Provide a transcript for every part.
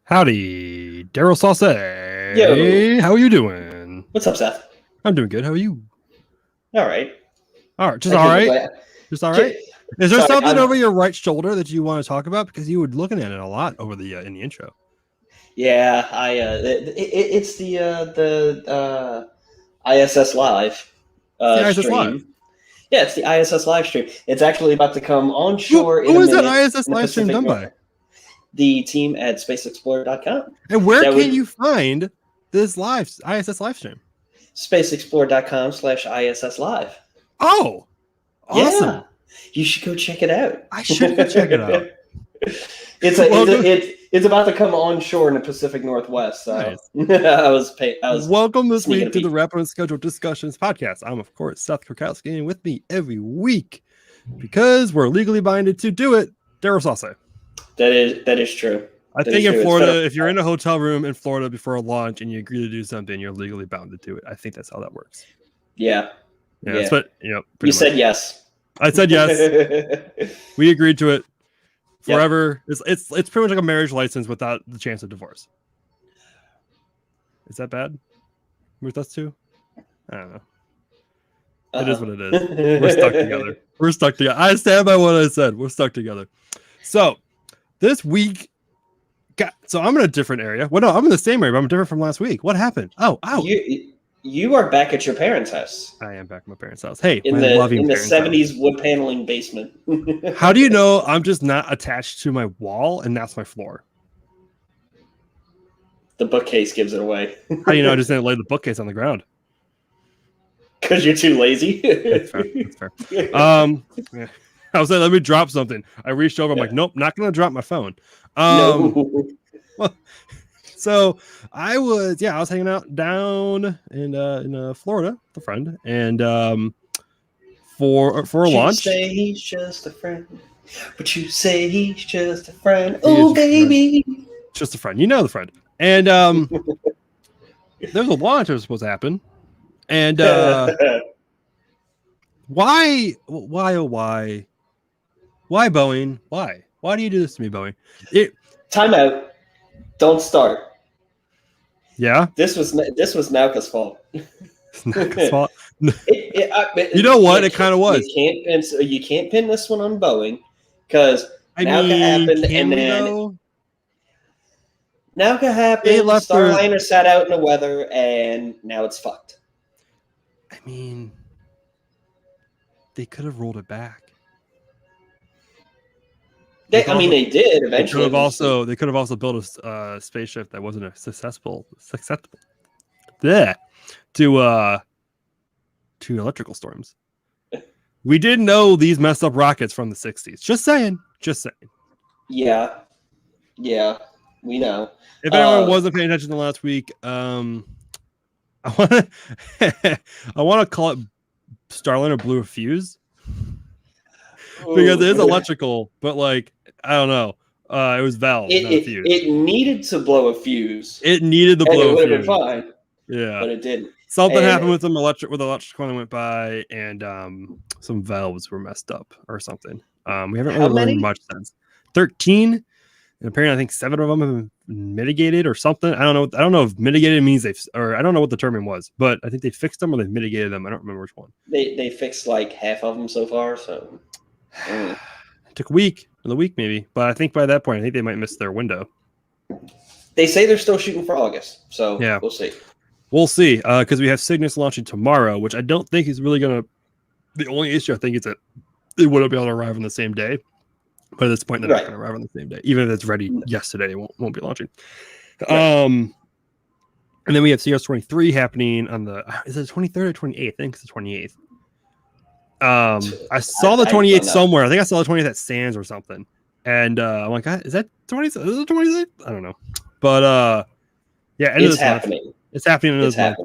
Howdy, Daryl Sauce. Yo. How are you doing? What's up, Seth? I'm doing good. How are you? All right. All right. Just all right. Just all right. Is there something over your right shoulder that you want to talk about? Because you were looking at it a lot over the in the intro. Yeah, it's the ISS Live ISS stream. Live. Yeah, it's the ISS Live stream. It's actually about to come onshore Who is that ISS Live stream done by? The team at spaceexplorer.com. And where can you find this ISS live stream? spaceexplorer.com/ISS Live. Oh, awesome. Yeah. You should go check it out. I should go check it out. It's about to come onshore in the Pacific Northwest. So nice. I was welcome this week to the Rapid and Schedule Discussions podcast. I'm of course Seth Krakowski, and with me every week, because we're legally binded to do it, Daryl Sauce. That is true. I think in Florida, if you're in a hotel room in Florida before a launch and you agree to do something, you're legally bound to do it. I think that's how that works. Yeah. That's what you said yes. I said yes. We agreed to it forever. Yep. It's pretty much like a marriage license without the chance of divorce. Is that bad with us two? I don't know. It is what it is. We're stuck together. We're stuck together. I stand by what I said. We're stuck together. So this week, so I'm in a different area. Well, no, I'm in the same area, but I'm different from last week. What happened? Oh. You are back at your parents' house. I am back at my parents' house. Hey, in the 70s wood paneling basement. How do you know I'm just not attached to my wall and that's my floor? The bookcase gives it away. How do you know I just didn't lay the bookcase on the ground? Because you're too lazy. That's fair. Yeah. I was like, let me drop something. I reached over. I'm like, nope, not going to drop my phone. No. Well, so I was hanging out down in Florida with a friend, and for a launch. You say he's just a friend, but you say he's just a friend. Oh, baby, just a friend. You know the friend. And there's a launch that was supposed to happen, and why Boeing? Why do you do this to me, Boeing? Time out. Don't start. Yeah. This was Nauka's fault. Nauka's fault. You know what? It kind of was. You can't pin this one on Boeing because Nauka happened, and then Nauka happened. Starliner sat out in the weather, and now it's fucked. I mean, they could have rolled it back. They did eventually. They could have also built a spaceship that wasn't susceptible to electrical storms. We didn't know these messed up rockets from the 60s. Just saying. Yeah, we know. If anyone wasn't paying attention to last week, I want to call it Starliner blew a fuse. Because it is electrical, but like I don't know. It was valve. It needed to blow a fuse. It needed to blow a fuse. It would have been fine. Yeah, but it didn't. Something happened with electrical when it went by, and some valves were messed up or something. We haven't really learned much since. 13, and apparently I think 7 of them have been mitigated or something. I don't know if mitigated means I don't know what the term was, but I think they fixed them or they mitigated them. I don't remember which one. They fixed like half of them so far, so. It took a week, maybe, but I think by that point, I think they might miss their window. They say they're still shooting for August, so yeah, we'll see. We'll see, because we have Cygnus launching tomorrow, which I don't think is really gonna. The only issue I think is that they wouldn't be able to arrive on the same day, But at this point, they're not going to arrive on the same day. Even if it's ready yesterday, it won't be launching. And then we have CS23 happening on the, is it 23rd or 28th? I think it's the 28th. I saw the 28th somewhere. I think I saw the 20th at Sands or something. And I'm like, is that 20th? Is it 26th? I don't know. But yeah, end of this month. It's happening in this month.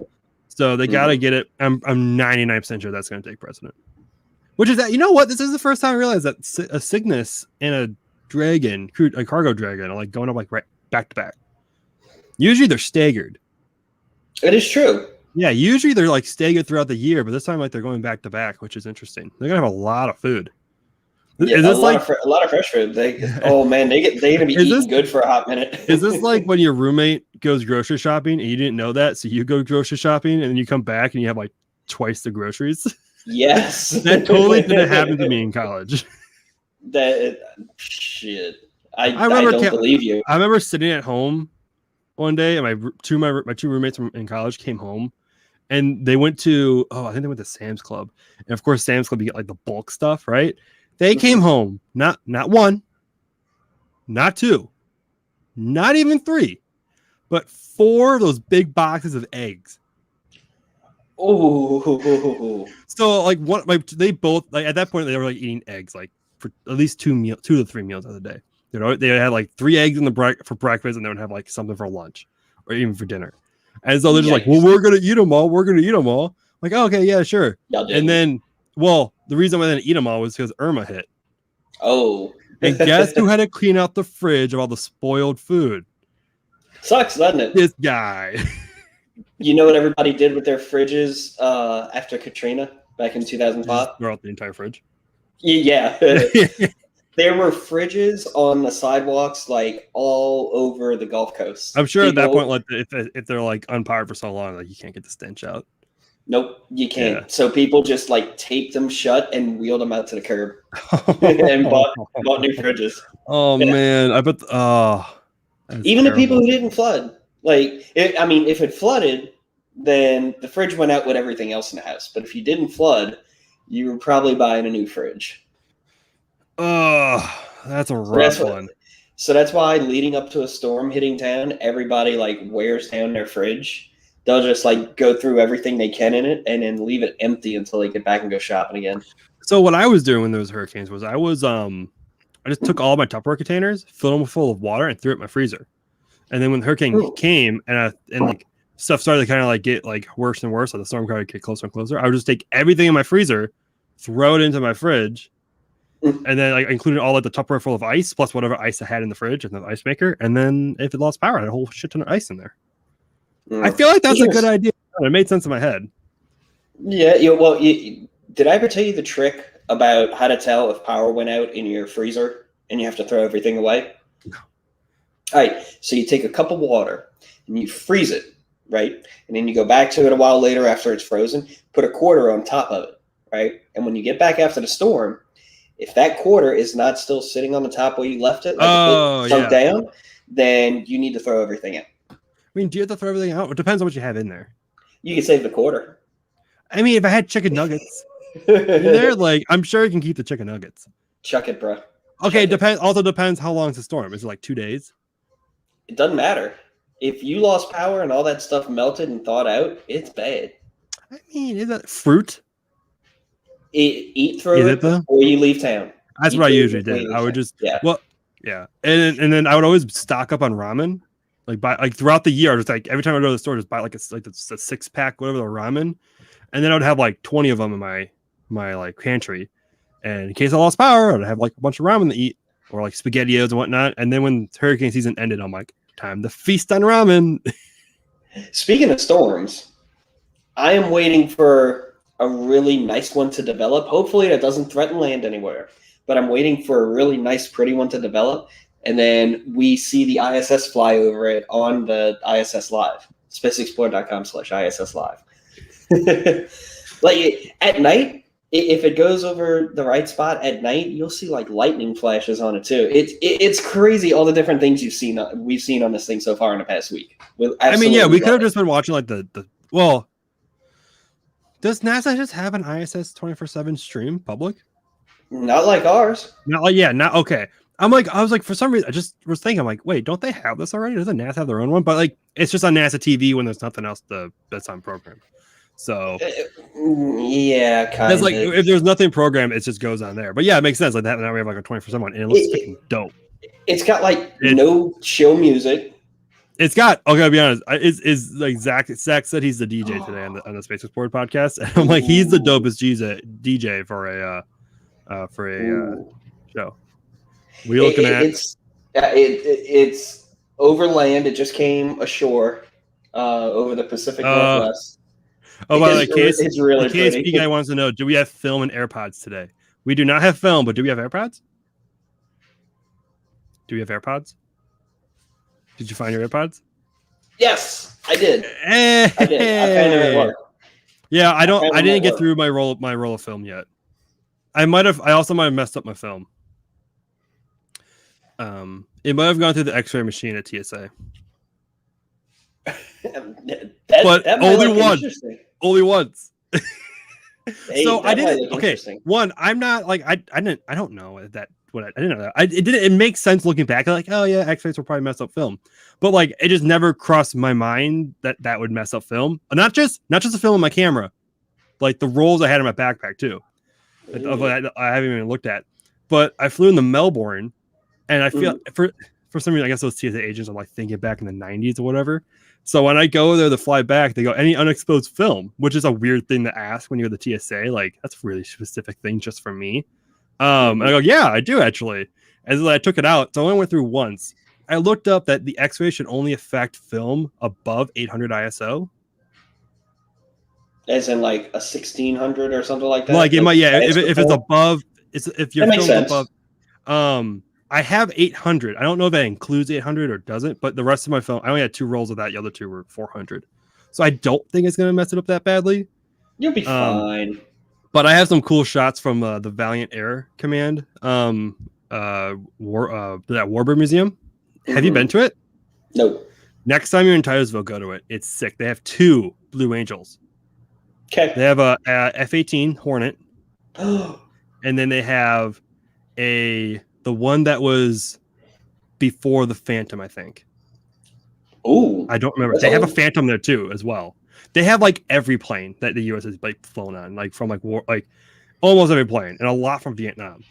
So they got to get it. I'm 99% sure that's going to take precedent. Which is that, you know what? This is the first time I realized that a Cygnus and a Dragon, a cargo Dragon, are like going up like right back to back. Usually they're staggered. It is true. Yeah, usually they're like staggered throughout the year, but this time like they're going back to back, which is interesting. They're gonna have a lot of food. Yeah, a lot of fresh food. Oh man, they're gonna be eating good for a hot minute. Is this like when your roommate goes grocery shopping and you didn't know that, so you go grocery shopping and then you come back and you have like twice the groceries? Yes, that totally didn't happen to me in college. Shit. I don't believe you. I remember sitting at home one day, and my two roommates in college came home, and they went to I think they went to Sam's Club, and of course Sam's Club you get like the bulk stuff, right? They came home not one, not two, not even three, but 4 of those big boxes of eggs. Oh, so like they both like at that point they were like eating eggs like for at least 2 to 3 meals of the day. You know, they had like 3 eggs in for breakfast, and they would have like something for lunch or even for dinner. And so they're just like, well, we're going to eat them all. We're going to eat them all. Like, oh, okay, yeah, sure. And then, well, the reason why they didn't eat them all was because Irma hit. Oh. And guess who had to clean out the fridge of all the spoiled food? Sucks, doesn't it? This guy. You know what everybody did with their fridges after Katrina back in 2005? Throw out the entire fridge. Yeah. There were fridges on the sidewalks, like all over the Gulf Coast. I'm sure at that point, like if they're like unpowered for so long, like you can't get the stench out. Nope, you can't. Yeah. So people just like taped them shut and wheeled them out to the curb and bought new fridges. Oh man, I bet. Even the people who didn't flood, like if it flooded, then the fridge went out with everything else in the house. But if you didn't flood, you were probably buying a new fridge. Oh, that's a rough one. So that's why leading up to a storm hitting town, everybody like wears down their fridge. They'll just like go through everything they can in it and then leave it empty until they get back and go shopping again. So what I was doing when there was hurricanes was I just took all my Tupperware containers, filled them full of water, and threw it in my freezer. And then when the hurricane came and like stuff started to kind of like get like worse and worse, like the storm started to get closer and closer, I would just take everything in my freezer, throw it into my fridge. And then like including all of the Tupperware full of ice plus whatever ice I had in the fridge and the ice maker. And then if it lost power, I had a whole shit ton of ice in there. I feel like that's a good idea. It made sense in my head. Yeah. Did I ever tell you the trick about how to tell if power went out in your freezer and you have to throw everything away? No. All right. So you take a cup of water and you freeze it, right? And then you go back to it a while later after it's frozen, put a quarter on top of it, right? And when you get back after the storm, if that quarter is not still sitting on the top where you left it, like sunk down, then you need to throw everything out. I mean, do you have to throw everything out? It depends on what you have in there. You can save the quarter. I mean, if I had chicken nuggets in there, like I'm sure you can keep the chicken nuggets. Chuck it, bro. Okay, depends. Also depends how long is the storm. Is it like 2 days? It doesn't matter. If you lost power and all that stuff melted and thawed out, it's bad. I mean, is that fruit? Eat through it or you leave town. That's what I usually did. I would just and then I would always stock up on ramen, like throughout the year. Just like every time I go to the store, just buy like a 6-pack whatever the ramen, and then I would have like 20 of them in my like pantry, and in case I lost power, I'd have like a bunch of ramen to eat or like SpaghettiOs and whatnot. And then when hurricane season ended, I'm like, time to feast on ramen. Speaking of storms, I am waiting for a really nice one to develop. Hopefully that doesn't threaten land anywhere, but I'm waiting for a really nice, pretty one to develop. And then we see the ISS fly over it on the ISS Live, spaceexplore.com/ISS Live. Like at night, if it goes over the right spot at night, you'll see like lightning flashes on it too. It's crazy all the different things we've seen on this thing so far in the past week. I mean, yeah, we could have just been watching like well. Does NASA just have an ISS 24/7 stream public? Not like ours. Not like okay. I was like, for some reason, I just was thinking, I'm like, wait, don't they have this already? Doesn't NASA have their own one? But like, it's just on NASA TV when there's nothing else that's on program. So Yeah, that's kind like, of. if there's nothing programmed, it just goes on there. But yeah, it makes sense. Like that, now we have like a 24/7 one, and it looks freaking dope. It's got like no chill music. It's got. Okay, I'll be honest. Is like Zach said he's the DJ today on the Space Explored podcast. And I'm like, he's the dopest DJ for a show. We looking at it's over land. It just came ashore over the Pacific Northwest. Oh, by the way, it's really the KSP pretty. guy wants to know: do we have film and AirPods today? We do not have film, but do we have AirPods? Do we have AirPods? Did you find your AirPods? Yes, I did. I did. I found them at work. Yeah, I didn't get through my roll of film yet. I also might have messed up my film. It might have gone through the X-ray machine at TSA. But only once. Hey, so I didn't. Okay, one. I'm not like I don't know that. I didn't know that. It makes sense looking back. I'm like, oh yeah, X-rays will probably mess up film, but like it just never crossed my mind that would mess up film. Not just the film in my camera, like the rolls I had in my backpack too. I haven't even looked at. But I flew into Melbourne, and I feel for some reason I guess those TSA agents are like thinking back in the 90s or whatever. So when I go there to fly back, they go, any unexposed film, which is a weird thing to ask when you're the TSA. Like that's a really specific thing just for me. And I go, yeah, I do actually. And then I took it out. So I only went through once. I looked up that the X-ray should only affect film above 800 ISO. As in like a 1600 or something like that. Like it might, yeah. If it's above, if your film's above. I have 800. I don't know if that includes 800 or doesn't, but the rest of my film, I only had 2 rolls of that. The other 2 were 400. So I don't think it's gonna mess it up that badly. You'll be fine. But I have some cool shots from the Valiant Air Command, that Warbird Museum. Have you been to it? No. Next time you're in Titusville, go to it. It's sick. They have 2 Blue Angels. Okay. They have a F-18 Hornet, and then they have the one that was before the Phantom, I think. Oh, I don't remember. They have a Phantom there too, as well. They have like every plane that the U.S. has like flown on, like from like war, like almost every plane, and a lot from Vietnam.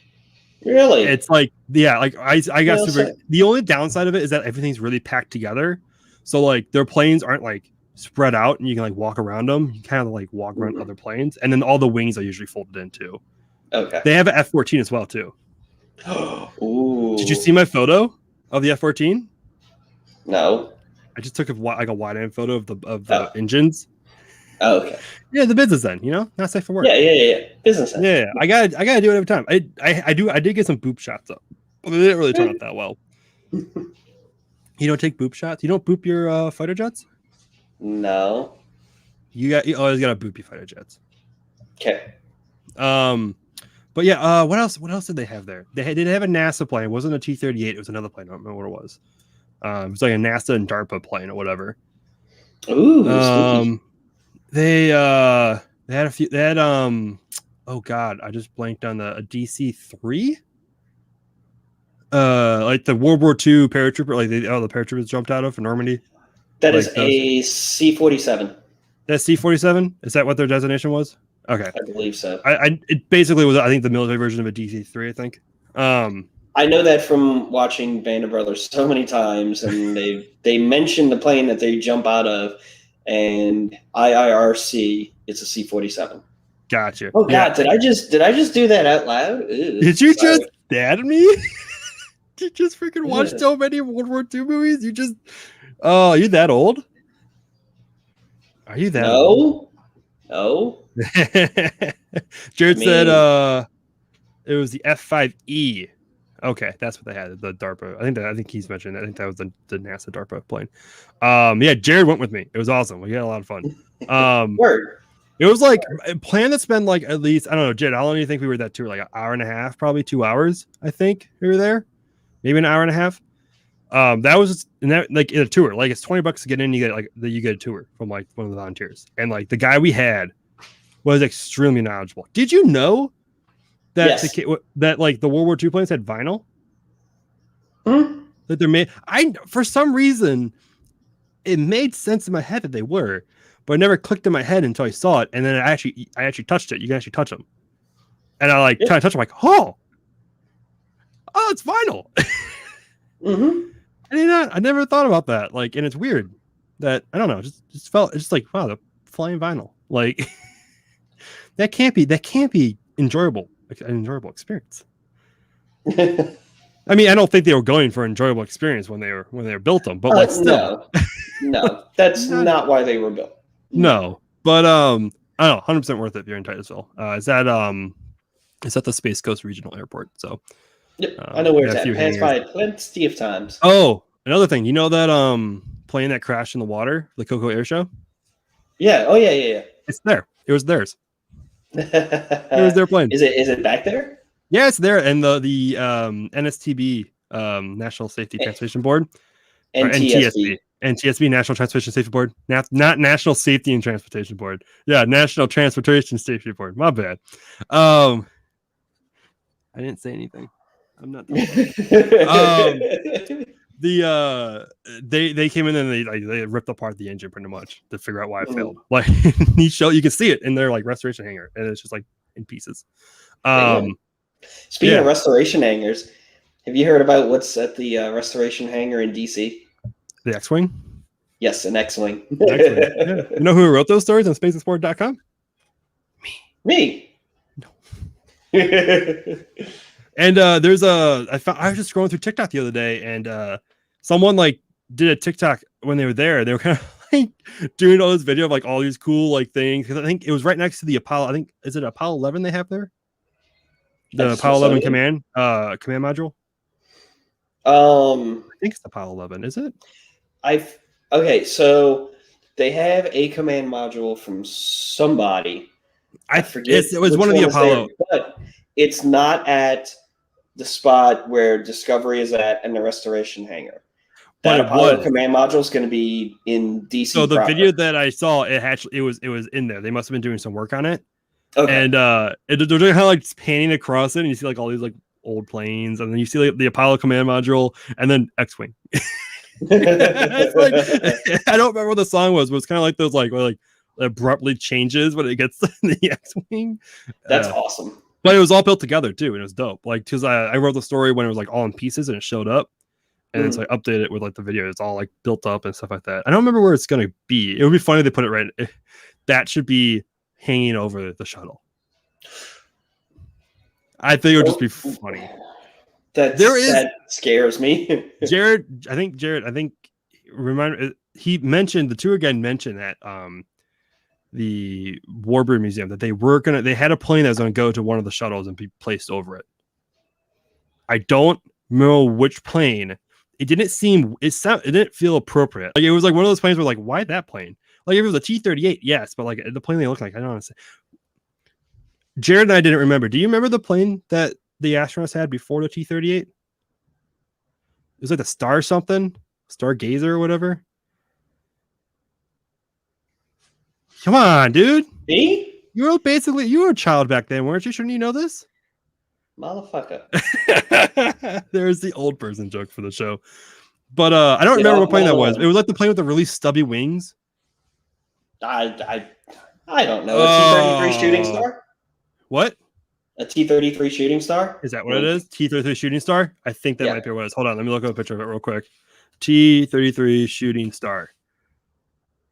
Really? It's like, yeah, like I got super. The only downside of it is that everything's really packed together, so like their planes aren't like spread out, and you can like walk around them. You kind of like walk around other planes, and then all the wings are usually folded in too. Okay. They have an F-14 as well too. Ooh. Did you see my photo of the F-14? No. I just took a wide-angle photo of the engines. Oh, okay. Yeah, the business end, not safe for work. Yeah. Business end. Yeah. I gotta do it every time. I did get some boop shots up, but they didn't really turn out that well. You don't take boop shots? You don't boop your fighter jets? No. You always gotta boop your fighter jets. Okay. But yeah, what else did they have there? They did have a NASA plane. It wasn't a T-38. It was another plane. I don't remember what it was. It was like a NASA and DARPA plane or whatever. Ooh. They had a few. They had oh god, I just blanked on a DC-3. Like the World War II paratrooper, like the paratroopers jumped out of in Normandy. That is a C-47. That's C-47. Is that what their designation was? Okay, I believe so. It basically was, I think, the military version of a DC-3. I think. I know that from watching Band of Brothers so many times, and they mentioned the plane that they jump out of, and IIRC, it's a C-47. Gotcha. Oh god, did I just do that out loud? Ew, did you just dad me? You just freaking watched so many World War II movies? You just are you that old? Are you that old? No. Jared said it was the F-5E. Okay, that's what they had, the DARPA. I think he's mentioned that. I think that was the NASA DARPA plane. Yeah, Jared went with me. It was awesome. We had a lot of fun. Word. It was like a plan to spend like at least, I don't know, Jared, how long do you think we were that tour? Like an hour and a half, probably 2 hours, I think we were there. Maybe an hour and a half. That was in a tour. Like it's $20 to get in, you get a tour from like one of the volunteers. And like the guy we had was extremely knowledgeable. Did you know that that like the World War II planes had vinyl? That they're made. For some reason, it made sense in my head that they were, but it never clicked in my head until I saw it, and then I actually touched it. You can actually touch them, and I like try to touch them, like, oh, it's vinyl. I never thought about that. Like, and it's weird that I don't know. Just felt it's just like, wow, the flying vinyl. Like that can't be enjoyable. An enjoyable experience. I mean, I don't think they were going for an enjoyable experience when they were built them, but like still, no, that's not why they were built. No, but I don't know, 100% worth it if you're in Titusville. Is that the Space Coast Regional Airport? So yep, I know where it's at. Passed by it plenty of times. Oh, another thing, you know that plane that crashed in the water, the Coco Air Show? Yeah. Oh yeah. It's there. It was theirs. It was their plane. Is it back there? Yeah, it's there. And the NSTB, National Safety Transportation Board, NTSB. NTSB, National Transportation Safety Board, not National Safety and Transportation Board. Yeah, National Transportation Safety Board. My bad. I didn't say anything. I'm not. They came in and they ripped apart the engine pretty much to figure out why it failed. Like you can see it in their like restoration hangar, and it's just like in pieces. Speaking of restoration hangars, have you heard about what's at the restoration hangar in DC? The X-Wing? Yes, an X-Wing. Yeah. You know who wrote those stories on spaceexplored.com? Me. No. And I was just scrolling through TikTok the other day, and someone like did a TikTok when they were there. They were kind of like doing all this video of like all these cool like things, because I think it was right next to the Apollo. I think is it Apollo 11 they have there? The Apollo 11 command module. I think it's Apollo 11. Is it? Okay, so they have a command module from somebody. I forget. It was one of the Apollo, but it's not at the spot where Discovery is at and the restoration hangar. That Apollo command module is going to be in DC. So the video that I saw, it was in there. They must have been doing some work on it. Okay. And they're kind of like panning across it, and you see like all these like old planes, and then you see like the Apollo command module, and then X-Wing. It's like, I don't remember what the song was, but it's kind of like those like abruptly changes when it gets to the X-Wing. That's awesome. But it was all built together too, and it was dope. Like, because I wrote the story when it was like all in pieces and it showed up, and it's like updated with like the video. It's all like built up and stuff like that. I don't remember where it's gonna be. It would be funny if they put it right. That should be hanging over the shuttle. I think it would just be funny. That scares me. Jared, I think he mentioned, the tour guide mentioned that the Warbird Museum, that they had a plane that was gonna go to one of the shuttles and be placed over it. I don't know which plane. It didn't feel appropriate. Like, it was like one of those planes where like, why that plane? Like, if it was a T-38, yes, but like the plane they look like, I don't know. Jared and I didn't remember. Do you remember the plane that the astronauts had before the T-38? It was like the Stargazer or whatever. Come on, dude. Me? You were a child back then, weren't you? Shouldn't you know this? Motherfucker. There's the old person joke for the show. But I don't remember what plane that was. It was like the plane with the really stubby wings. I don't know. A T-33 Shooting Star? What? A T-33 Shooting Star? Is that what it is? T-33 Shooting Star? I think that might be what it is. Hold on, let me look up a picture of it real quick. T-33 Shooting Star.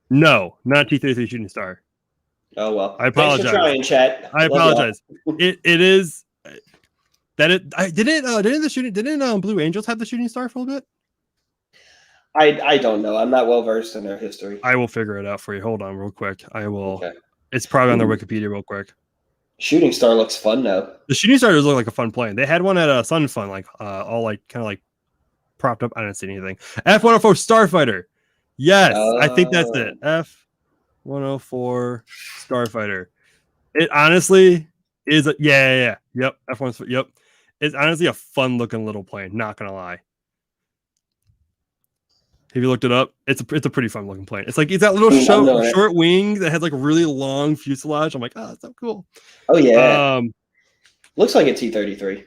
No, not T-33 Shooting Star. Oh well. I apologize. Thanks for trying, chat. I apologize. It is that it. Didn't Blue Angels have the Shooting Star for a bit? I don't know. I'm not well versed in their history. I will figure it out for you. Hold on, real quick. I will. Okay. It's probably on their Wikipedia, real quick. Shooting Star looks fun though. The Shooting Star does look like a fun plane. They had one at a Sun Fun, like all like kind of like propped up. I didn't see anything. F-104 Starfighter. Yes, I think that's it. F-104 Starfighter. It honestly is. Yep. F-1. Yep. It's honestly a fun looking little plane. Not gonna lie. Have you looked it up? It's a pretty fun looking plane. It's like, it's that little short wing that has like a really long fuselage. I'm like, oh, that's so cool. Oh yeah. Looks like a T-33.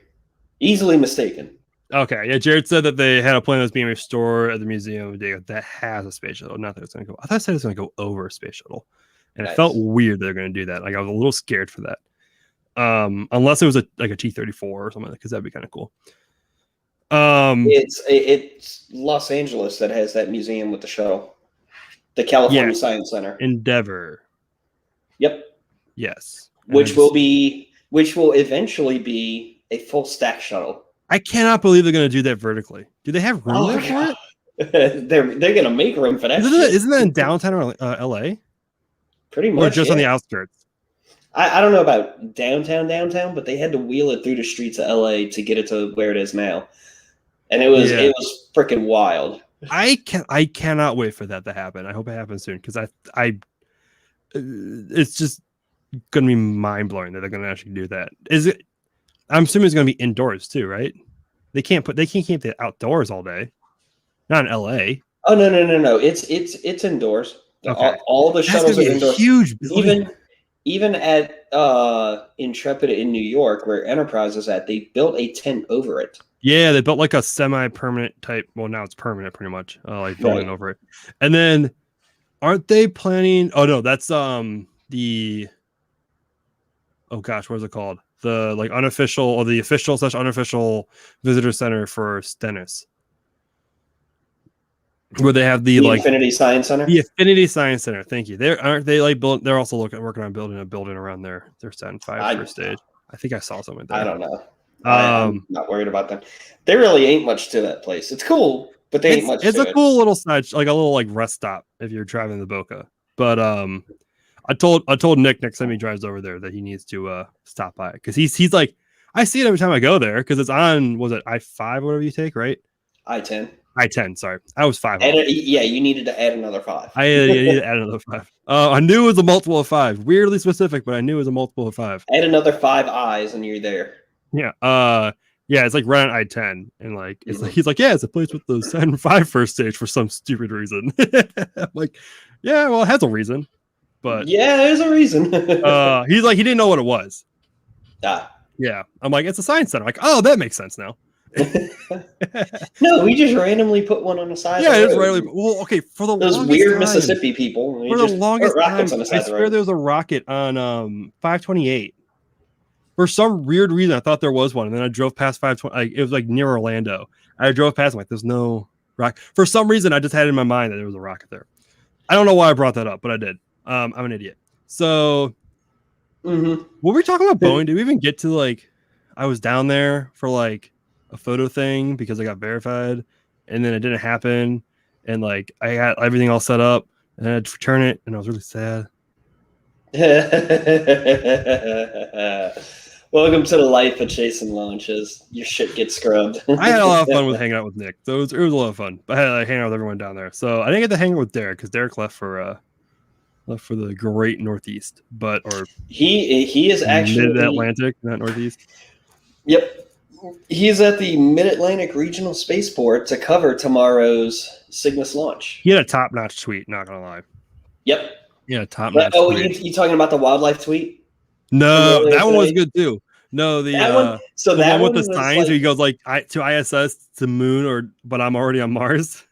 Easily mistaken. Okay, yeah. Jared said that they had a plane that's being restored at the museum that has a space shuttle. Not that it's going to go. I thought it said it's going to go over a space shuttle, and it felt weird they're going to do that. Like I was a little scared for that. Unless it was a T-34 or something, because that'd be kind of cool. It's Los Angeles that has that museum with the shuttle, the California Science Center, Endeavor. Yep. Yes. Which will eventually be a full stack shuttle. I cannot believe they're going to do that vertically. Do they have room there for it? They're going to make room for that. Isn't that in downtown LA? Pretty much, or just on the outskirts. I don't know about downtown, but they had to wheel it through the streets of LA to get it to where it is now, and it was freaking wild. I cannot wait for that to happen. I hope it happens soon because it's just going to be mind blowing that they're going to actually do that. Is it? I'm assuming it's going to be indoors too, right? They can't keep it outdoors all day. Not in LA. Oh no! It's indoors. Okay. All the shuttles are indoors. Huge building. Even at Intrepid in New York, where Enterprise is at, they built a tent over it. Yeah, they built like a semi-permanent type. Well, now it's permanent, pretty much. Like building over it. And then, aren't they planning? Oh no, that's the. Oh gosh, what is it called? The like unofficial or the official / unofficial visitor center for Stennis, where they have the like Infinity Science Center. The Infinity Science Center. Thank you. Aren't they like building? They're also working on building a building around their Stand 5 first stage. I think I saw something there. I don't know. I'm not worried about them. There really ain't much to that place. It's cool, but they ain't much. It's a cool little side, like a little like rest stop if you're driving the Boca. But I told Nick next time he drives over there that he needs to stop by because he's like, I see it every time I go there because it's on, was it I-5 or whatever you take, right? I-10, sorry. I was 5. You needed to add another 5. I needed to add another 5. I knew it was a multiple of 5. Weirdly specific, but I knew it was a multiple of 5. Add another 5 eyes and you're there. Yeah. Yeah, it's like right on I-10. And like it's like he's like, yeah, it's a place with the Saturn 5 first stage for some stupid reason. I'm like, yeah, well, it has a reason. But yeah, there's a reason. He's like, he didn't know what it was. Yeah. I'm like, it's a science center. I'm like, oh, that makes sense now. No, we just randomly put one on the side. Yeah, it's randomly. Well, okay, for the those weird Mississippi people. For the longest time, I swear there was a rocket on 528. For some weird reason, I thought there was one, and then I drove past 520. Like, it was like near Orlando. I drove past. I'm like, there's no rocket. For some reason, I just had it in my mind that there was a rocket there. I don't know why I brought that up, but I did. I'm an idiot. So, were we talking about Boeing? Did we even get to like? I was down there for like a photo thing because I got verified, and then it didn't happen, and like I had everything all set up, and I had to return it, and I was really sad. Welcome to the life of chasing launches. Your shit gets scrubbed. I had a lot of fun with hanging out with Nick. So it was a lot of fun. But I had to hang out with everyone down there. So I didn't get to hang out with Derek because Derek left for the great Northeast. But or he is actually Mid-Atlantic, not Northeast. Yep. He's at the Mid-Atlantic Regional Spaceport to cover tomorrow's Cygnus launch. He had a top-notch tweet, not gonna lie. Yep. Yeah, top-notch tweet. You talking about the wildlife tweet? No, that one was good too. No, the one with the signs like, where he goes like to ISS to moon but I'm already on Mars.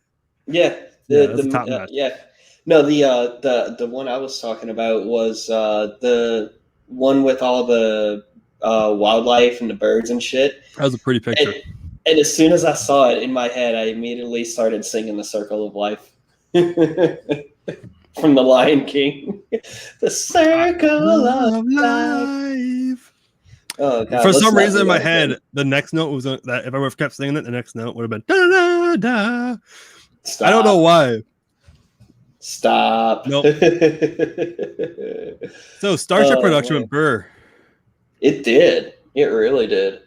Yeah, top notch. Yeah. No, the one I was talking about was the one with all the wildlife and the birds and shit. That was a pretty picture. And as soon as I saw it in my head, I immediately started singing "The Circle of Life" from The Lion King. The circle of life. Oh, God, for some reason in my head, the next note was that if I would have kept singing it, the next note would have been da da da. Stop. I don't know why. Stop. Nope. So Starship production went Brrrr. It did. It really did.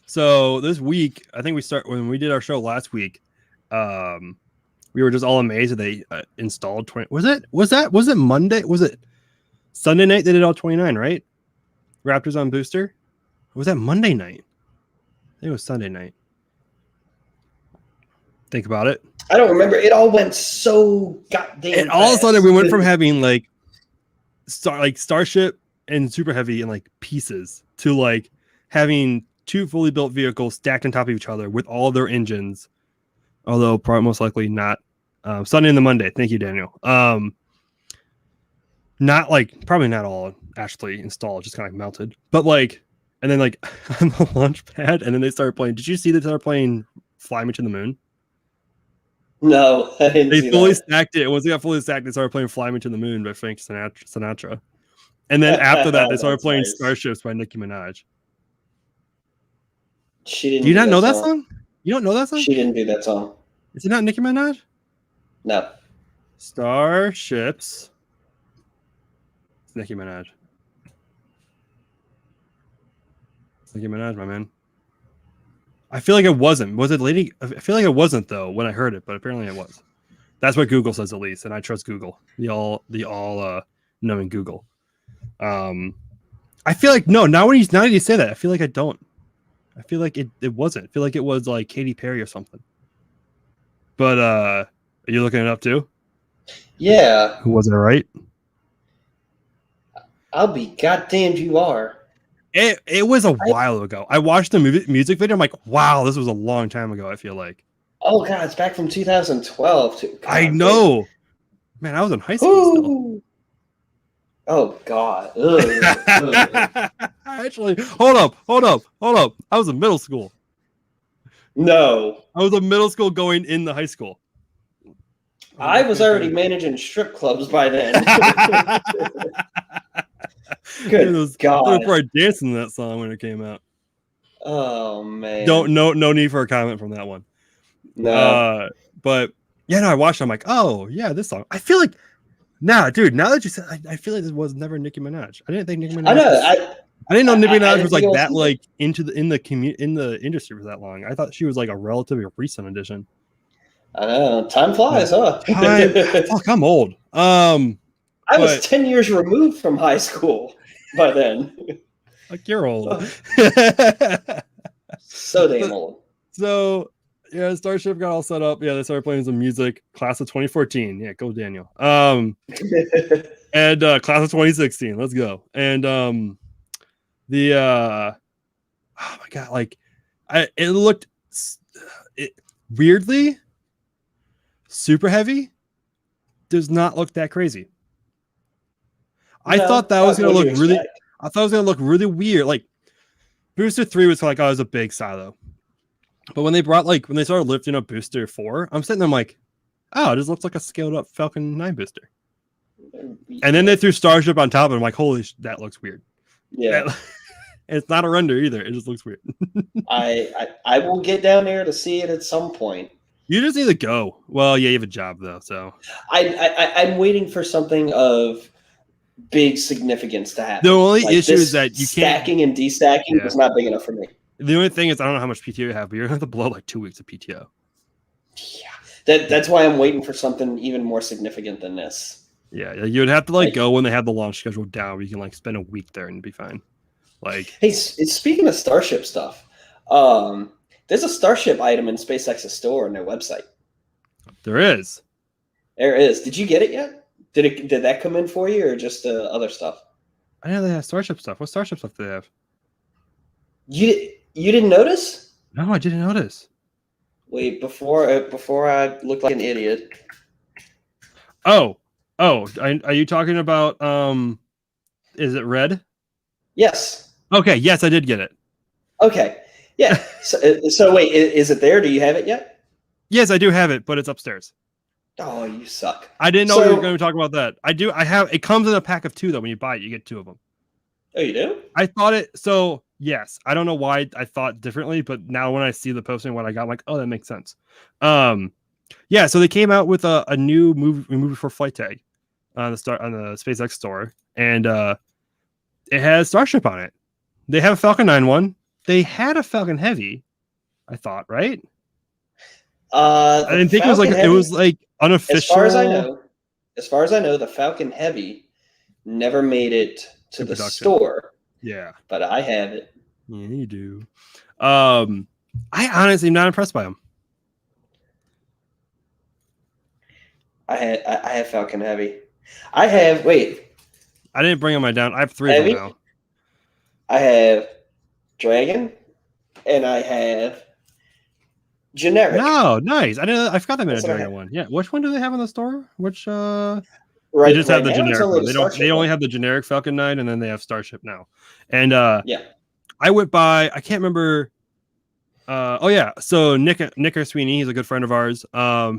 So this week, I think when we did our show last week, we were just all amazed that they installed 20. Was it Monday? Was it Sunday night? They did all 29, right? Raptors on booster. Or was that Monday night? I think it was Sunday night. Think about it. I don't remember. It all went so goddamn. And all of a sudden, we went from having like Starship and Super Heavy in like pieces to like having 2 fully built vehicles stacked on top of each other with all their engines, although probably most likely not Sunday and the Monday. Thank you, Daniel. Not like probably not all actually installed, just kind of melted, but like, and then like on the launch pad, and then they started playing. Did you see they started playing "Fly Me to the Moon"? No, I didn't They see fully that. stacked it. Once they got fully stacked, they started playing "Fly Me to the Moon" by Frank Sinatra. And then after that, they started That's playing nice. "Starships" by Nicki Minaj. She didn't. Do you do not know that song. song? You don't know that song? She didn't do that song. Is it not Nicki Minaj? No. Starships. It's Nicki Minaj. It's Nicki Minaj, my man. I feel like it wasn't. Was it Lady? I feel like it wasn't though when I heard it, but apparently it was. That's what Google says at least, and I trust Google. The all knowing Google. I feel like no. Now when now that you say that, I feel like I don't. I feel like it wasn't. I feel like it was like Katy Perry or something. But are you looking it up too? Yeah. Was it right? I'll be goddamned you are. It was a while ago. I watched the music video. I'm like, wow, this was a long time ago. I feel like. Oh god, it's back from 2012. God, I know. Man, I was in high school still. Oh god. Ugh. Actually, hold up. I was in middle school. No. I was in middle school going into high school. I was already managing strip clubs by then. Good God. I was probably dancing to that song when it came out. Oh man. No need for a comment from that one. No. But yeah, no, I watched it. I'm like, oh yeah, this song. I feel like dude, now that you said, I feel like this was never Nicki Minaj. I didn't think Nicki Minaj. I know. I didn't know Nicki Minaj was like that, either. like in the industry for that long. I thought she was like a relatively recent addition. I know. Time flies, huh? Fuck, I'm old. I was 10 years removed from high school by then. Like you're old. So damn old. So yeah, Starship got all set up. Yeah, they started playing some music. Class of 2014. Yeah, go Daniel. And class of 2016. Let's go. And oh my god, like it looked weirdly super heavy. Does not look that crazy. I thought that was gonna look really. I thought it was gonna look really weird. Like Booster 3 was like, oh, it was a big silo. But when they started lifting up Booster 4, I'm sitting there, I'm like, oh, it just looks like a scaled up Falcon 9 booster. And then they threw Starship on top of it. I'm like, holy that looks weird. Yeah. And it's not a render either. It just looks weird. I will get down there to see it at some point. You just need to go. Well, yeah, you have a job though, so I'm waiting for something of big significance to happen. The only issue is that you stacking and destacking is not big enough for me. The only thing is I don't know how much PTO you have, but you're gonna have to blow like 2 weeks of PTO. Yeah, that's why I'm waiting for something even more significant than this. Yeah, you would have to like go when they have the launch schedule down, where you can like spend a week there and be fine. Like, hey, speaking of Starship stuff, there's a Starship item in SpaceX's store on their website. There is. There is. Did you get it yet? Did that come in for you, or just other stuff? I know they have Starship stuff. What Starship stuff do they have? You didn't notice? No, I didn't notice. Wait, before I look like an idiot. Oh, are you talking about is it red? Yes. Okay, yes, I did get it. Okay. Yeah. So wait, is it there? Do you have it yet? Yes, I do have it, but it's upstairs. Oh, you suck. I didn't know we were going to talk about that. I have it comes in a pack of 2 though. When you buy it, you get 2 of them. Oh, you do? I thought it so yes. I don't know why I thought differently, but now when I see the posting what I got, I'm like, oh, that makes sense. Yeah, so they came out with a new movie for flight tag on the SpaceX store, and it has Starship on it. They have a Falcon 9 one. They had a Falcon Heavy, I thought, right? I didn't think it was like unofficial. As far as I know, the Falcon Heavy never made it to the store. Yeah, but I have it. Yeah, you do. I honestly am not impressed by them. I have Falcon Heavy. I didn't bring them down. I have 3 of them now. I have Dragon, and I have generic. No, nice. I forgot they made a That's what I generic have. one. Yeah. Which one do they have in the store? Which they Right, just have right the now it's generic only one. the They don't. Starship They only one. have the generic Falcon 9, and then they have Starship now. And Yeah. I went by. I can't remember. Oh yeah. So Nick Sweeney, he's a good friend of ours.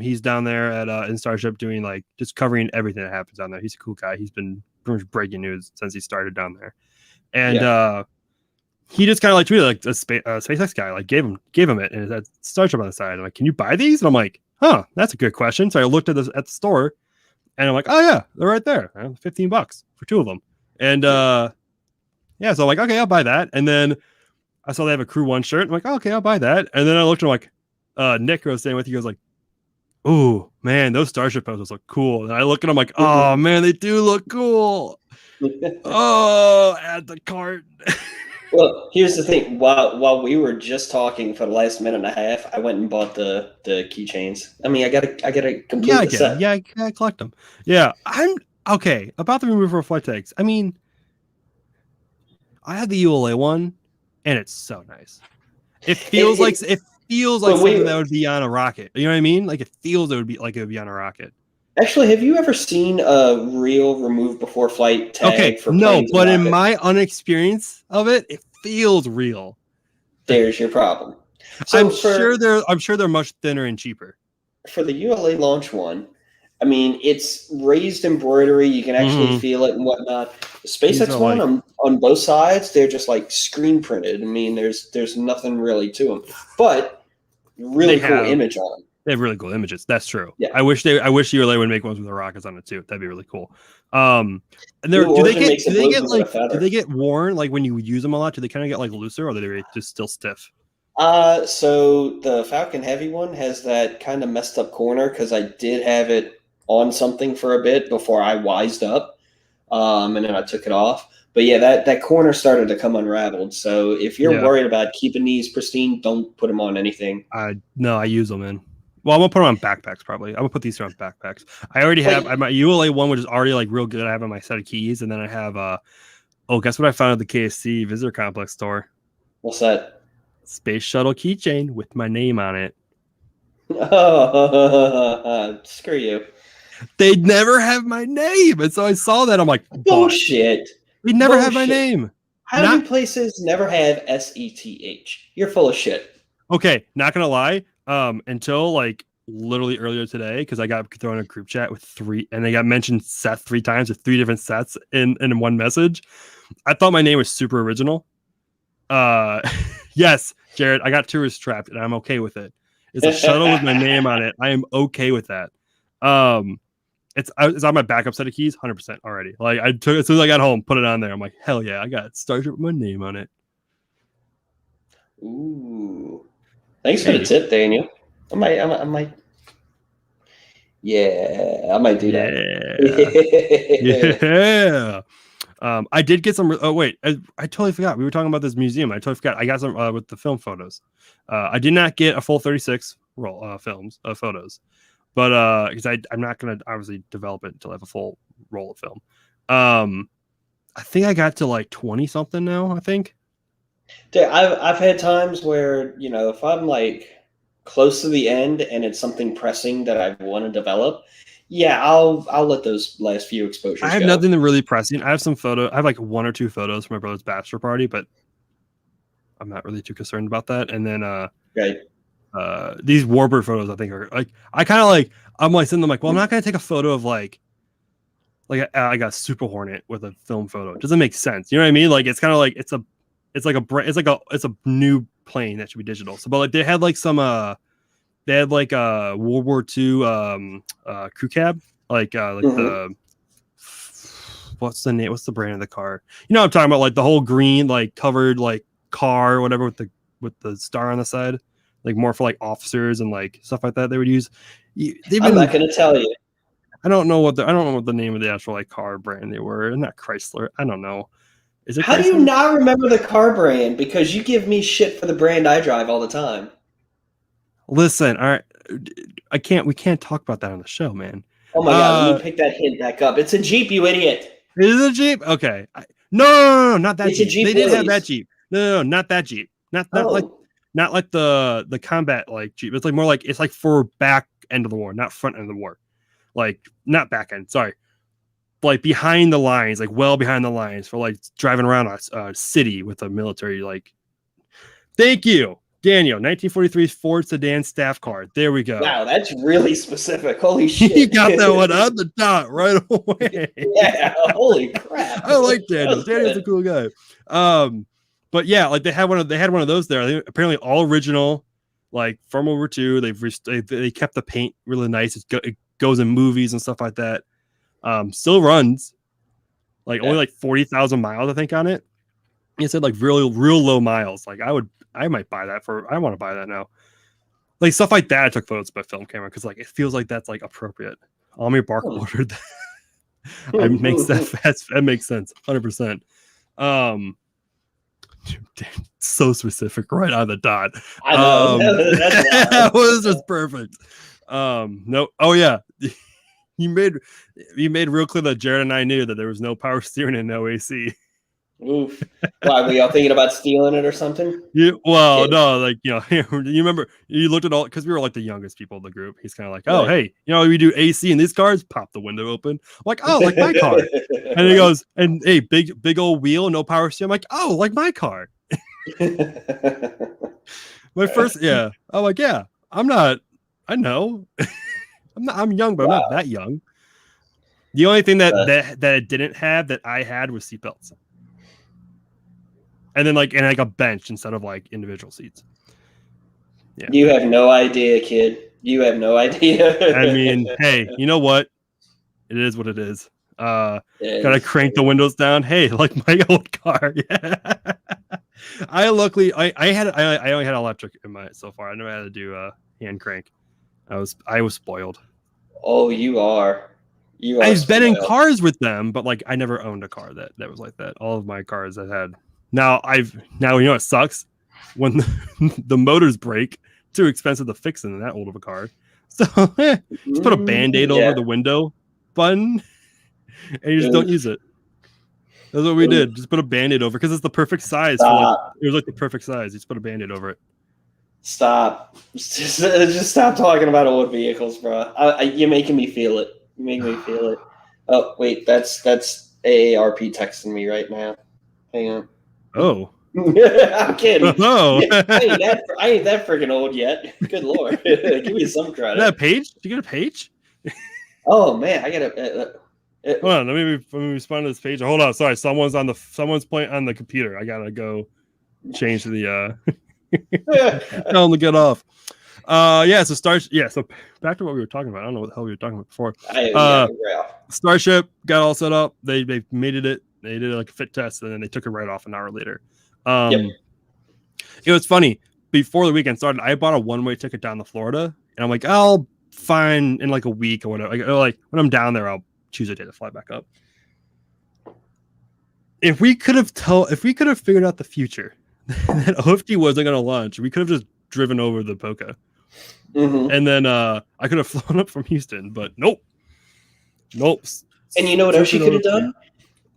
He's down there at in Starship doing like just covering everything that happens down there. He's a cool guy. He's been pretty much breaking news since he started down there. And Yeah. he just kind of like tweeted like a SpaceX guy like gave him it, and it had Starship on the side. I'm like, can you buy these? And I'm like, huh, that's a good question. So I looked at this at the store, and I'm like, oh yeah, they're right there, $15 for two of them. And yeah, so I'm like, okay, I'll buy that. And then I saw they have a Crew One shirt. I'm like, oh, okay, I'll buy that. And then I looked at him like, Nick was staying with you. He goes like, oh man, those Starship poses look cool. And I look at him like, oh man, they do look cool. Oh, add the cart. Well, here's the thing. While we were just talking for the last minute and a half, I went and bought the keychains. I mean, I gotta complete Yeah, I the get set. them. Yeah, I collect them. Yeah, I'm okay about the removal of flight tags. I mean, I had the ULA one, and it's so nice. It feels like something that would be on a rocket. You know what I mean? Like it feels it would be on a rocket. Actually, have you ever seen a real remove before flight tag Okay, for no, planes but and in rockets? my unexperience of it, it feels real. There's your problem. So I'm sure they're much thinner and cheaper. For the ULA launch one, I mean, it's raised embroidery. You can actually feel it and whatnot. The SpaceX one on both sides, they're just like screen printed. I mean, there's nothing really to them, but really cool image on them. They have really cool images. That's true. Yeah. I wish ULA would make ones with the rockets on it too. That'd be really cool. And do they get worn like when you use them a lot? Do they kind of get like looser, or are they just still stiff? So the Falcon Heavy one has that kind of messed up corner because I did have it on something for a bit before I wised up, and then I took it off. But yeah, that corner started to come unraveled. So if you're worried about keeping these pristine, don't put them on anything. No, I use them in. Well, I'm gonna put them on backpacks probably. I'm gonna put these on backpacks. I already have my ULA one, which is already like real good. I have on my set of keys, and then I have guess what I found at the KSC Visitor Complex store? What's that? Space Shuttle keychain with my name on it. Oh, screw you. They'd never have my name. And so I saw that. I'm like, bullshit. We never have my name. How many places never have SETH? You're full of shit. Okay, not gonna lie. Until like literally earlier today, because I got thrown in a group chat with three, and they got mentioned Seth 3 times with 3 different sets in one message. I thought my name was super original. Yes, Jared, I got tourist trapped, and I'm okay with it. It's a shuttle with my name on it. I am okay with that. It's on my backup set of keys, 100% already. Like I took it as soon as I got home, put it on there. I'm like, hell yeah, I got Starship with my name on it. Ooh, thanks for the tip, Daniel. I might. Yeah, I might do that. Yeah. I did get some. Oh wait, I totally forgot. We were talking about this museum. I totally forgot. I got some with the film photos. I did not get a full 36 roll photos, but because I'm not gonna obviously develop it until I have a full roll of film. I think I got to like 20 something now. I think. Dude, I've had times where if I'm like close to the end and it's something pressing that I want to develop. Yeah, I'll let those last few exposures I have nothing that really pressing. I have some I have like 1 or 2 photos from my brother's bachelor party, but I'm not really too concerned about that. And then these Warbird photos I think are like I'm like sitting there like, well, I'm not gonna take a photo of like I got Super Hornet with a film photo. It doesn't make sense. You know what I mean? Like it's kind of like it's a new plane that should be digital. So but like they had like some they had like a World War II crew cab, the what's the name? What's the brand of the car? You know what I'm talking about, like the whole green like covered like car or whatever with the star on the side, like more for like officers and like stuff like that they would use. I'm not gonna tell you. I don't know what the name of the actual like car brand they were. Not Chrysler. I don't know. Is it How Chrysler? do you not remember the car brand? Because you give me shit for the brand I drive all the time. Listen, all right, we can't talk about that on the show, man. Oh my god, let me pick that hint back up. It's a Jeep, you idiot. Is it a Jeep? Okay. No, not that it's Jeep. A Jeep. They did have that Jeep. No, not that Jeep. Not like not like the combat like Jeep. It's like more like it's like for back end of the war, not front end of the war. Like not back end, sorry. Like behind the lines, like well behind the lines for like driving around a city with a military like. Thank you, Daniel. 1943 Ford sedan staff car. There we go. Wow, that's really specific. Holy shit! He got that one on the dot right away. Yeah, holy crap! I like Daniel. Daniel's a cool guy. But yeah, like they had one of those there. Apparently all original, like from World War II. They kept the paint really nice. It goes in movies and stuff like that. Still runs, like only like 40,000 miles I think on it. It said like real low miles. Like I might buy that I want to buy that now. Like stuff like that. I took photos by film camera because like it feels like that's like appropriate. Almir Bark ordered that. That makes sense 100%. So specific, right on the dot. I know. That was just perfect. No, oh yeah, you made real clear that Jared and I knew that there was no power steering and no AC. Oof. Why, were y'all thinking about stealing it or something? No, like, you know, you remember you looked at all because we were like the youngest people in the group. He's kind of like, oh, hey, you know, we do AC in these cars, pop the window open. I'm like, oh, like my car. And he goes, and hey, big old wheel, no power steering. I'm like, oh, like my car. My first, yeah. I'm like, yeah, I know. I'm young, but I'm not that young. The only thing that it didn't have that I had was seatbelts. And then like a bench instead of like individual seats. Yeah. You have no idea, kid. You have no idea. I mean, hey, you know what? It is what it is. Gotta crank the windows down. Hey, like my old car. Yeah. I only had electric in my so far. I never had to do hand crank. I was spoiled. Oh, you are. I've been in cars with them, but like I never owned a car that was like that. All of my cars I had. Now you know it sucks when the motors break. Too expensive to fix in that old of a car. So just put a Band-Aid over the window button and you just don't use it. That's what we did. Just put a Band-Aid over because it's the perfect size. It was like the perfect size. You just put a Band-Aid over it. Stop. Just stop talking about old vehicles, bro. You're making me feel it. You're making me feel it. Oh, wait. That's AARP texting me right now. Hang on. Oh. I'm kidding. Oh. I ain't that freaking old yet. Good Lord. Give me some credit. That page? Did you get a page? Oh, man. I got to... Hold on, let me respond to this page. Hold on, sorry. Someone's playing on the computer. I gotta go change to the tell them to get off. So back to what we were talking about. I don't know what the hell we were talking about before. Starship got all set up. They made it. They did like a fit test, and then they took it right off an hour later. It was funny. Before the weekend started, I bought a one-way ticket down to Florida, and I'm like, I'll find in like a week or whatever. Like when I'm down there, I'll choose a day to fly back up. If we could have figured out the future that OFT wasn't going to launch, we could have just driven over the Boca. And then I could have flown up from Houston, but nope. And you know what else you could have done?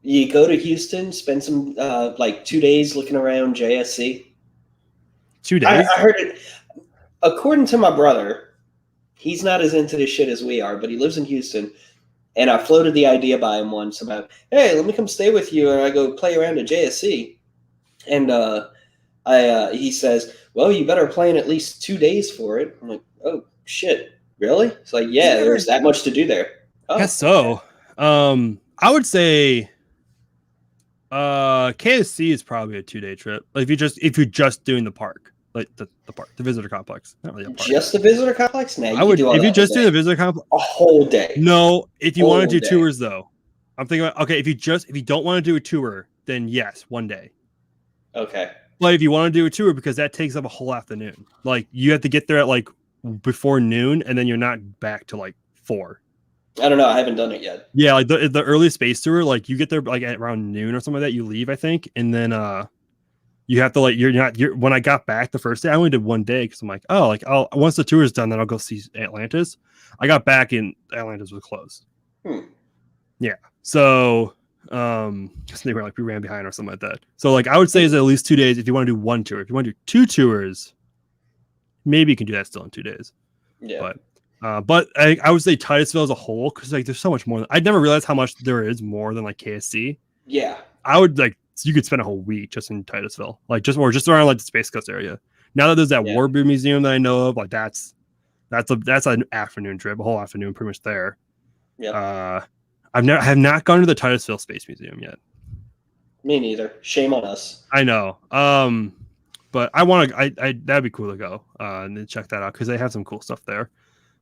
You go to Houston, spend some like 2 days looking around JSC. 2 days? I heard it. According to my brother, he's not as into this shit as we are, but he lives in Houston. And I floated the idea by him once about, hey, let me come stay with you, and I go play around at JSC. And he says, well, you better plan at least 2 days for it. I'm like, oh shit, really? It's like, yeah, there's that much to do there. I guess so. I would say KSC is probably a 2 day trip. Like if you're just doing the park. Like the park, the visitor complex. Not really a park. Just the visitor complex? Now I would if you just do the visitor complex a whole day. No, if you want to do tours though. I'm thinking about if you don't want to do a tour, then yes, 1 day. Okay. But if you want to do a tour, because that takes up a whole afternoon. Like you have to get there at like before noon, and then you're not back to like 4. I don't know. I haven't done it yet. Yeah, like the early space tour, like you get there like at around noon or something like that. You leave, I think, and then you have to like when I got back the first day, I only did 1 day because I'm like, oh, like once the tour is done, then I'll go see Atlantis. I got back and Atlantis was closed. Yeah. So because they were like we ran behind or something like that. So like I would say is at least 2 days if you want to do one tour. If you want to do 2 tours, maybe you can do that still in 2 days. Yeah. But I would say Titusville as a whole, because like there's so much more. I'd never realized how much there is more than like KSC. Yeah. I would like you could spend a whole week just in Titusville, like just around like the Space Coast area. Now that there's that Warboot Museum that I know of, like that's an afternoon trip, a whole afternoon pretty much there. Yeah. I have not gone to the Titusville Space Museum yet. Me neither. Shame on us. I know. But I want to. That'd be cool to go and then check that out because they have some cool stuff there.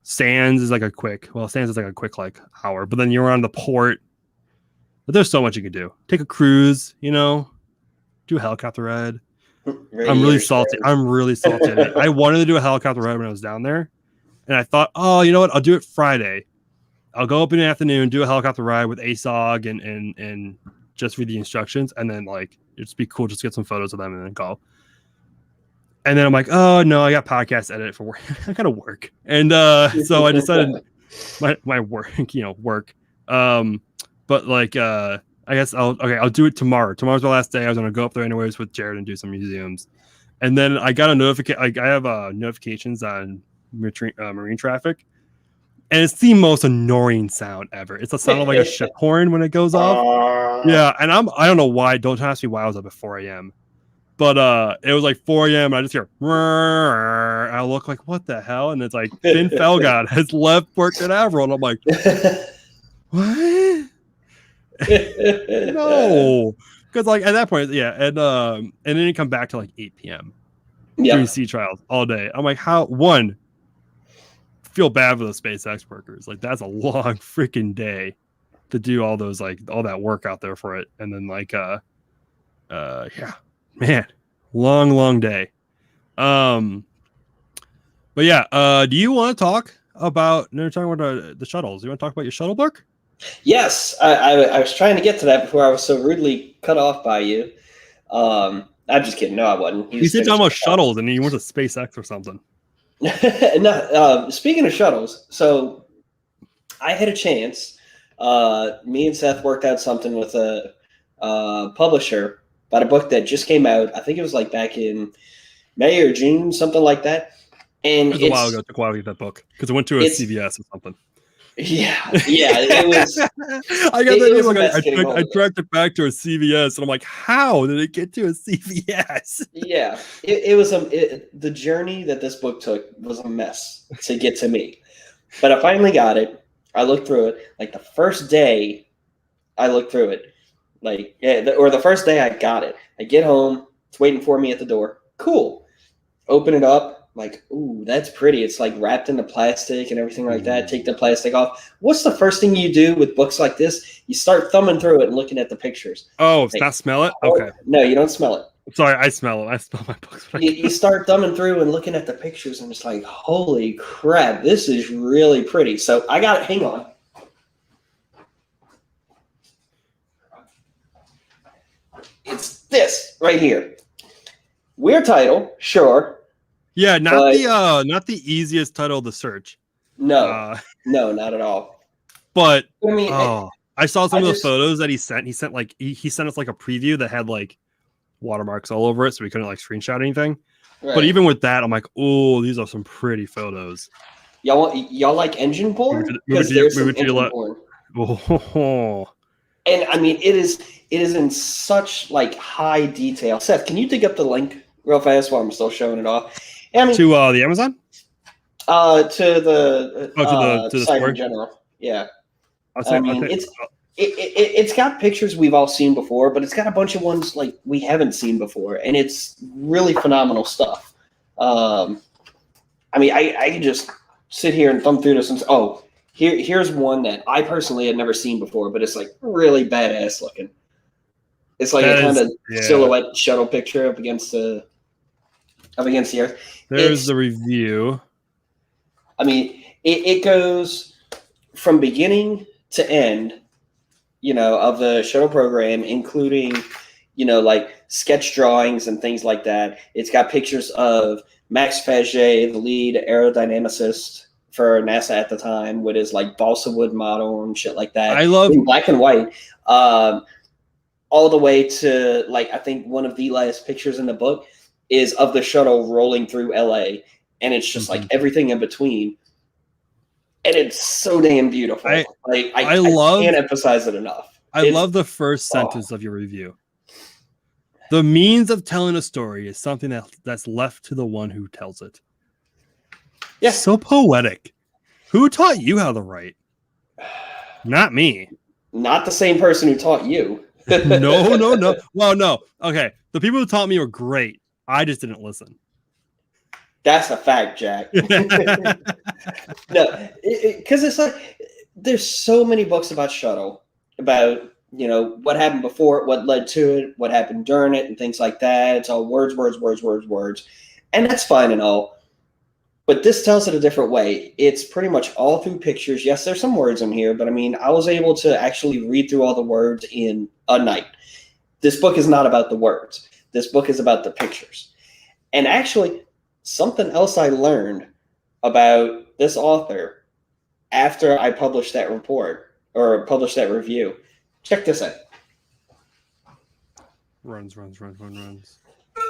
Sands is like a quick like hour, but then you're on the port. But there's so much you can do. Take a cruise, do a helicopter ride. I'm really salty. I wanted to do a helicopter ride when I was down there, and I thought, oh, you know what? I'll do it Friday. I'll go up in the afternoon, do a helicopter ride with ASOG and just read the instructions, and then like it'd just be cool just to get some photos of them and then go. And then I'm like, oh no, I got podcast edit for work. I gotta work, and so I decided my work, work. But like, I guess I'll do it tomorrow. Tomorrow's my last day. I was gonna go up there anyways with Jared and do some museums, and then I got a notification. I have notifications on marine traffic, and it's the most annoying sound ever. It's the sound of like a ship horn when it goes off. Yeah, and I don't know why. Don't ask me why I was up at 4 a.m. But it was like 4 a.m. and I just hear Brrrr. I look like, what the hell? And it's like Finn Felgod has left Port Canaveral, and I'm like, what? No, because like at that point, yeah, and then it come back to like 8 p.m. doing sea trials all day. I'm like, how? One, feel bad for the SpaceX workers. Like that's a long freaking day to do all those all that work out there for it, and then like yeah. Man, long day. But yeah, do you want to talk about? No, talking about the shuttles. You want to talk about your shuttle work? Yes, I was trying to get to that before I was so rudely cut off by you. I'm just kidding. No, I wasn't. You said talking about shuttles, and you went to SpaceX or something. No. Speaking of shuttles, so I had a chance. Me and Seth worked out something with a publisher about a book that just came out. I think it was like back in May or June, something like that. And it was a while ago. It took a while to get that book because it went to a CVS or something. Yeah, it was. I got that name. I tracked it back to a CVS, and I'm like, how did it get to a CVS? Yeah, it was the journey that this book took was a mess to get to me, but I finally got it. I looked through it. Like the first day, I looked through it. Or the first day I got it. I get home, it's waiting for me at the door. Cool. Open it up, like, ooh, that's pretty. It's like wrapped into plastic and everything like that. Take the plastic off. What's the first thing you do with books like this? You start thumbing through it and looking at the pictures. Oh, like, not smell it? Okay. No, you don't smell it. Sorry, I smell it. I smell my books. You start thumbing through and looking at the pictures, and it's like, holy crap, this is really pretty. So I got it. Hang on. It's this right here. Weird title, sure. Yeah, not the easiest title to search. No, no, not at all. But I mean, I saw some of the photos that he sent. He sent he sent us like a preview that had like watermarks all over it, so we couldn't like screenshot anything. Right. But even with that, I'm like, oh, these are some pretty photos. Y'all like engine porn? Because there's some engine porn. Oh. And I mean, it is in such like high detail. Seth, can you dig up the link real fast while I'm still showing it off? I mean, to the Amazon? To the site store? In general. Yeah. It's got pictures we've all seen before, but it's got a bunch of ones like we haven't seen before, and it's really phenomenal stuff. I mean, I can just sit here and thumb through this and here's one that I personally had never seen before, but it's like really badass looking. It's like a kind of silhouette shuttle picture up against the Earth. There's the review. I mean, it goes from beginning to end, of the shuttle program, including, like sketch drawings and things like that. It's got pictures of Max Faget, the lead aerodynamicist for NASA at the time, with his like balsa wood model and shit like that. I love in black and white, all the way to like I think one of the last pictures in the book is of the shuttle rolling through LA, and it's just like everything in between. And it's so damn beautiful. I can't emphasize it enough. I love the first sentence of your review. The means of telling a story is something that's left to the one who tells it. Yeah. So poetic. Who taught you how to write? Not me. Not the same person who taught you. No. Well, no. Okay. The people who taught me were great. I just didn't listen. That's a fact, Jack. No, because it's like there's so many books about shuttle, about what happened before it, what led to it, what happened during it, and things like that. It's all words, and that's fine and all. But this tells it a different way. It's pretty much all through pictures. Yes, there's some words in here, but I mean, I was able to actually read through all the words in a night. This book is not about the words. This book is about the pictures. And actually, something else I learned about this author after I published that report or published that review. Check this out. Runs.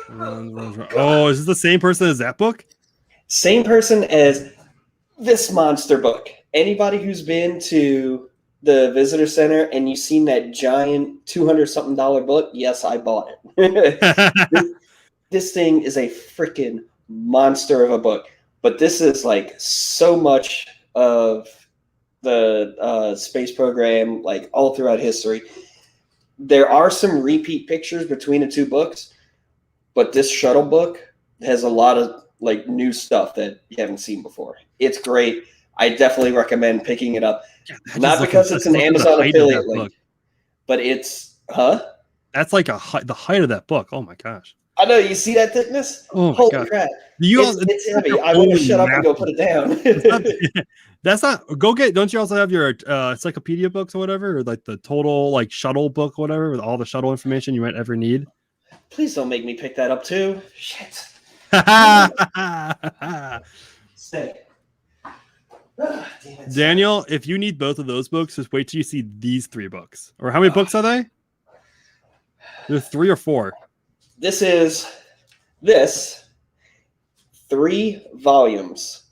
Oh, is this the same person as that book? Same person as this monster book. Anybody who's been to the visitor center and you've seen that giant $200-something book, yes, I bought it. This thing is a freaking monster of a book. But this is like so much of the space program, like all throughout history. There are some repeat pictures between the two books, but this shuttle book has a lot of like new stuff that you haven't seen before. It's great. I definitely recommend picking it up. Not because it's an Amazon affiliate link, but it's That's like the height of that book. Oh my gosh. I know. You see that thickness? Oh Holy crap! It's heavy. I want to shut up and go put it down. That's not. Go get. Don't you also have your encyclopedia books or whatever, or like the total like shuttle book, or whatever, with all the shuttle information you might ever need? Please don't make me pick that up too. Shit. Stay. Daniel, if you need both of those books, just wait till you see these 3 books. Or how many books are they? There's 3 or 4. This is 3 volumes.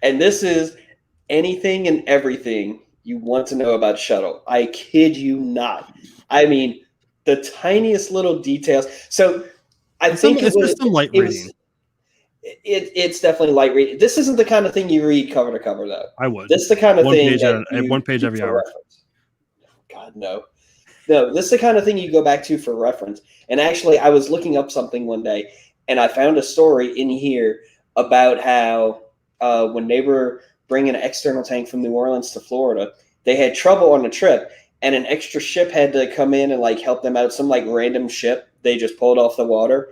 And this is anything and everything you want to know about shuttle. I kid you not. I mean, the tiniest little details. So I think it's just some light reading. It's definitely light reading. This isn't the kind of thing you read cover to cover, though. I would. This is the kind of thing I have 1 page every hour. Reference. God, no. No, this is the kind of thing you go back to for reference. And actually, I was looking up something one day, and I found a story in here about how when they were bringing an external tank from New Orleans to Florida, they had trouble on the trip, and an extra ship had to come in and like help them out. Some like random ship they just pulled off the water.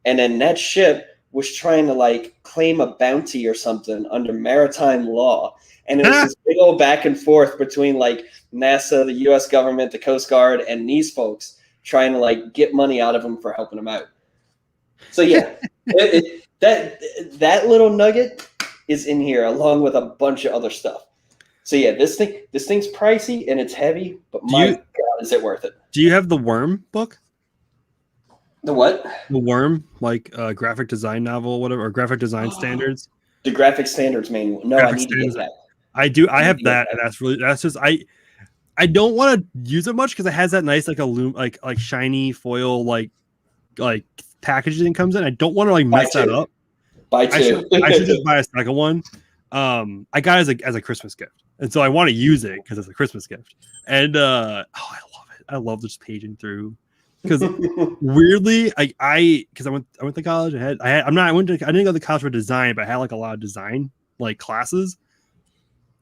And then that ship was trying to like claim a bounty or something under maritime law. And it was this big old back and forth between like NASA, the U.S. government, the Coast Guard, and these folks trying to like get money out of them for helping them out. So yeah, that little nugget is in here along with a bunch of other stuff. So yeah, this thing's pricey and it's heavy, but God, is it worth it? Do you have the Worm book? The what? The Worm, like graphic design novel, whatever, or graphic design standards. The graphic standards manual. No, I need to get that. I do. I have that, and that's just I don't want to use it much because it has that nice like shiny foil like packaging comes in. I don't want to like mess that up. Buy 2. I should just buy a second one. I got it as a Christmas gift, and so I want to use it because it's a Christmas gift. And I love it. I love just paging through. Because weirdly, I went to college. I didn't go to college for design, but I had like a lot of design like classes.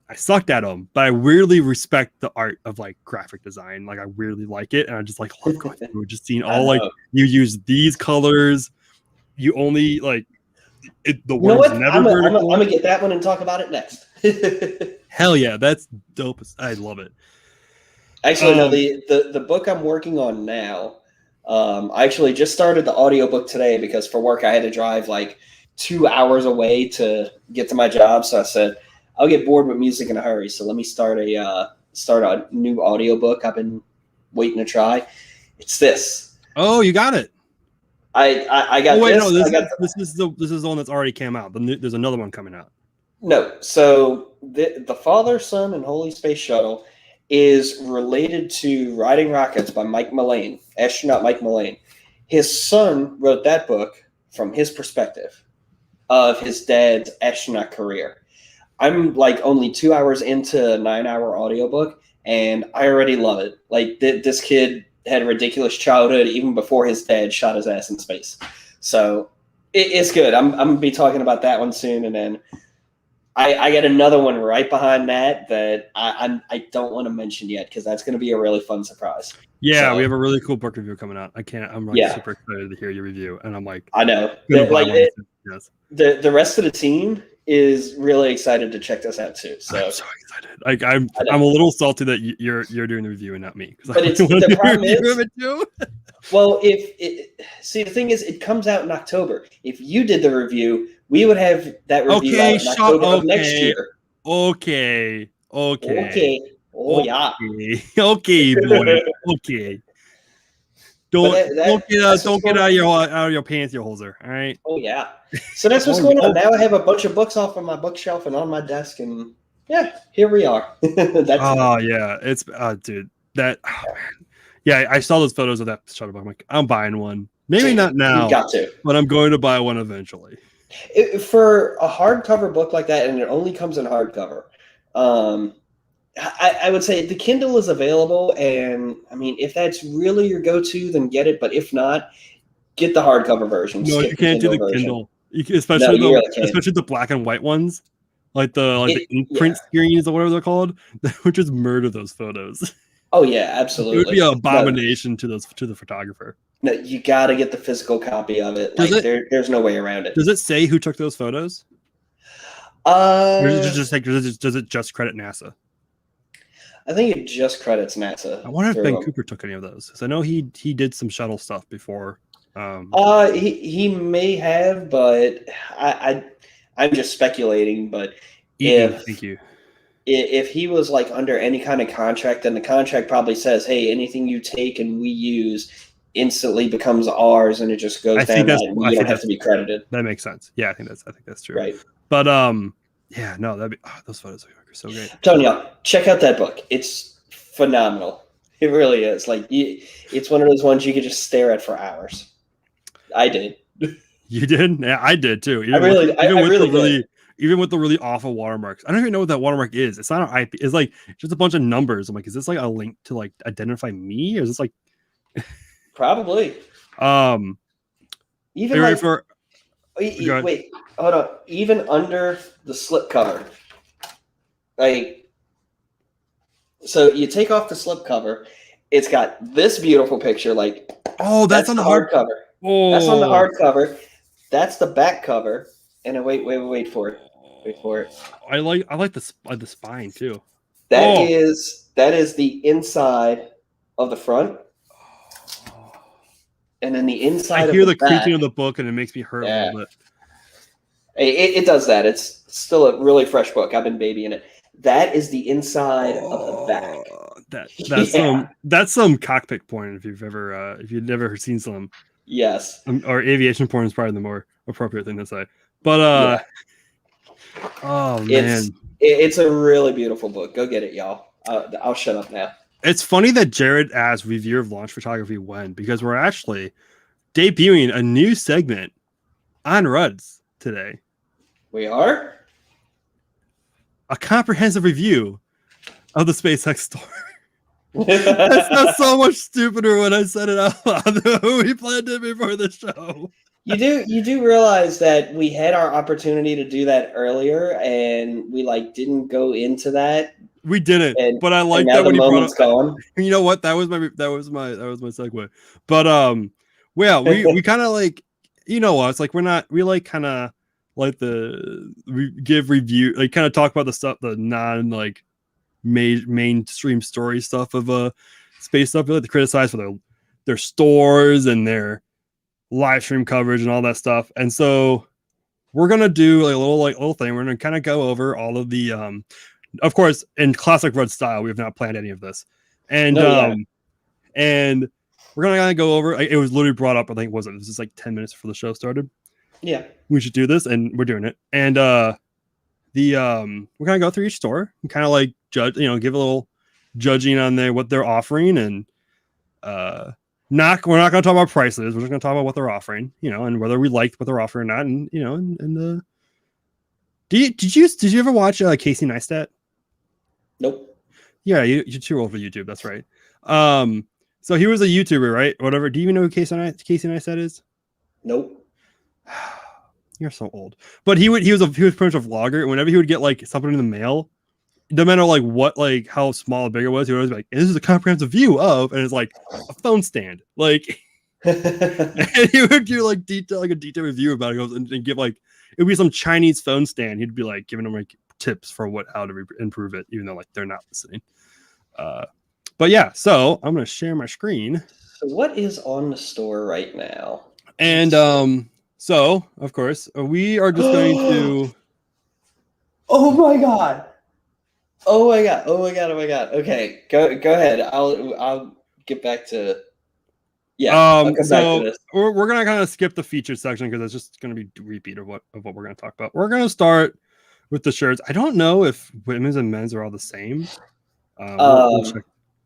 I sucked at them, but I weirdly respect the art of like graphic design. Like I weirdly like it, and I just like love going through, just seeing all like you use these colors. You only like it. The word's never vertical. I'm gonna get that one and talk about it next. Hell yeah, that's dope. I love it. Actually, no, the book I'm working on now. I actually just started the audiobook today because for work I had to drive like 2 hours away to get to my job. So I said, I'll get bored with music in a hurry. So let me start a new audiobook I've been waiting to try. It's this. Oh, you got it. I got Oh wait, this. no, I got this is the one that's already came out. There's another one coming out. no. So the Father, Son, and Holy Space Shuttle is related to Riding Rockets by Mike Mullane, astronaut Mike Mullane. His son wrote that book from his perspective of his dad's astronaut career. I'm like only 2 hours into a 9-hour audiobook, and I already love it. Like this kid had a ridiculous childhood even before his dad shot his ass in space. So it's good. I'm gonna be talking about that one soon, and then I got another one right behind that I don't want to mention yet because that's gonna be a really fun surprise. Yeah, So, we have a really cool book review coming out. I'm like super excited to hear your review, and I'm like, I know gonna buy one. Yes. The rest of the team is really excited to check this out too. So I'm so excited. Like I'm a little salty that you're doing the review and not me. But the problem is, it too. Well, see, the thing is, it comes out in October. If you did the review, we would have that review out in October of next year. Okay. Oh yeah. Okay, boy. Okay. Don't get out of your pants, you hoser. All right. Oh yeah. So that's what's going on. Now I have a bunch of books off on my bookshelf and on my desk, and yeah, here we are. Yeah, it's dude. That man. Yeah, I saw those photos of that shuttle. I'm like, I'm buying one. Maybe not now. You got to, but I'm going to buy one eventually. For a hardcover book like that, and it only comes in hardcover. I would say the Kindle is available, and I mean, if that's really your go-to, then get it. But if not, get the hardcover version. No, you can't do the Kindle, especially the black and white ones, like the imprint screens or whatever they're called. They would just murder those photos. Oh yeah, absolutely. It would be an abomination to the photographer. No, you got to get the physical copy of it. Like there's no way around it. Does it say who took those photos? Does it just credit NASA? I think it just credits NASA. I wonder if Ben Cooper took any of those. Because I know he did some shuttle stuff before. He may have, but I'm just speculating. But thank you. If he was like under any kind of contract, then the contract probably says, "Hey, anything you take and we use instantly becomes ours," and it just goes down. You don't have to be credited. That makes sense. Yeah, I think that's true. Right. But yeah, no, that'd be those photos are so great. I'm telling y'all, check out that book. It's phenomenal. It really is. Like it's one of those ones you could just stare at for hours. I did. You did? Yeah, I did too. Even with the really awful watermarks. I don't even know what that watermark is. It's not an IP. It's like just a bunch of numbers. I'm like, is this like a link to like identify me, or is this like probably? Even like wait, hold on. Even under the slip cover, like, so you take off the slip cover, it's got this beautiful picture. Like, that's on the hardcover. Oh, that's on the hardcover. That's the back cover. And wait for it. Wait for it. I like the spine too. That is the inside of the front. And then the inside. I hear the creaking of the book, and it makes me hurt a little bit. It does that. It's still a really fresh book. I've been babying it. That is the inside of the back. That's some cockpit porn if you've never seen some. Yes. Or aviation porn is probably the more appropriate thing to say. But oh man, it's a really beautiful book. Go get it, y'all. I'll shut up now. It's funny that Jared asked review of launch photography when, because we're actually debuting a new segment on Ruds today. We are a comprehensive review of the SpaceX store. That's not so much stupider when I said it out loud than we planned it before the show. You do realize that we had our opportunity to do that earlier, and we didn't go into that. We didn't, but I like that when you brought up. Gone. You know what? That was my segue. But well, we kind of like, you know what? It's like we kind of like we give review, like kind of talk about the stuff, the non like mainstream story stuff of space stuff. We like to criticize for their stores and their live stream coverage and all that stuff. And so we're gonna do a little thing. We're gonna kind of go over all of the of course in classic Rudd style. We have not planned any of this, and we're gonna kind of go over. It was literally brought up. I think was it? This is like 10 minutes before the show started. Yeah, we should do this, and we're doing it. And we're gonna go through each store and kind of like judge, give a little judging on what they're offering, and we're not gonna talk about prices. We're just gonna talk about what they're offering, and whether we liked what they're offering or not. And did you ever watch Casey Neistat? Nope. Yeah, you're too old for YouTube. That's right. So he was a YouTuber, right? Whatever. Do you even know who Casey Neistat is? Nope. You're so old. But he was pretty much a vlogger. And whenever he would get like something in the mail, no matter like how small or big it was, he would always be like, "This is a comprehensive view of," and it's like a phone stand. Like, and he would do like a detailed review about it, and give like it would be some Chinese phone stand. He'd be like giving them like tips for how to improve it, even though like they're not listening. But yeah, so I'm gonna share my screen. So what is on the store right now? And so of course we are just going to. Oh my god! Oh my god! Oh my god! Oh my god! Okay, go ahead. I'll get back to. Yeah. I'll come back to this. We're gonna kind of skip the featured section because it's just gonna be a repeat of what we're gonna talk about. We're gonna start with the shirts. I don't know if women's and men's are all the same. We'll check.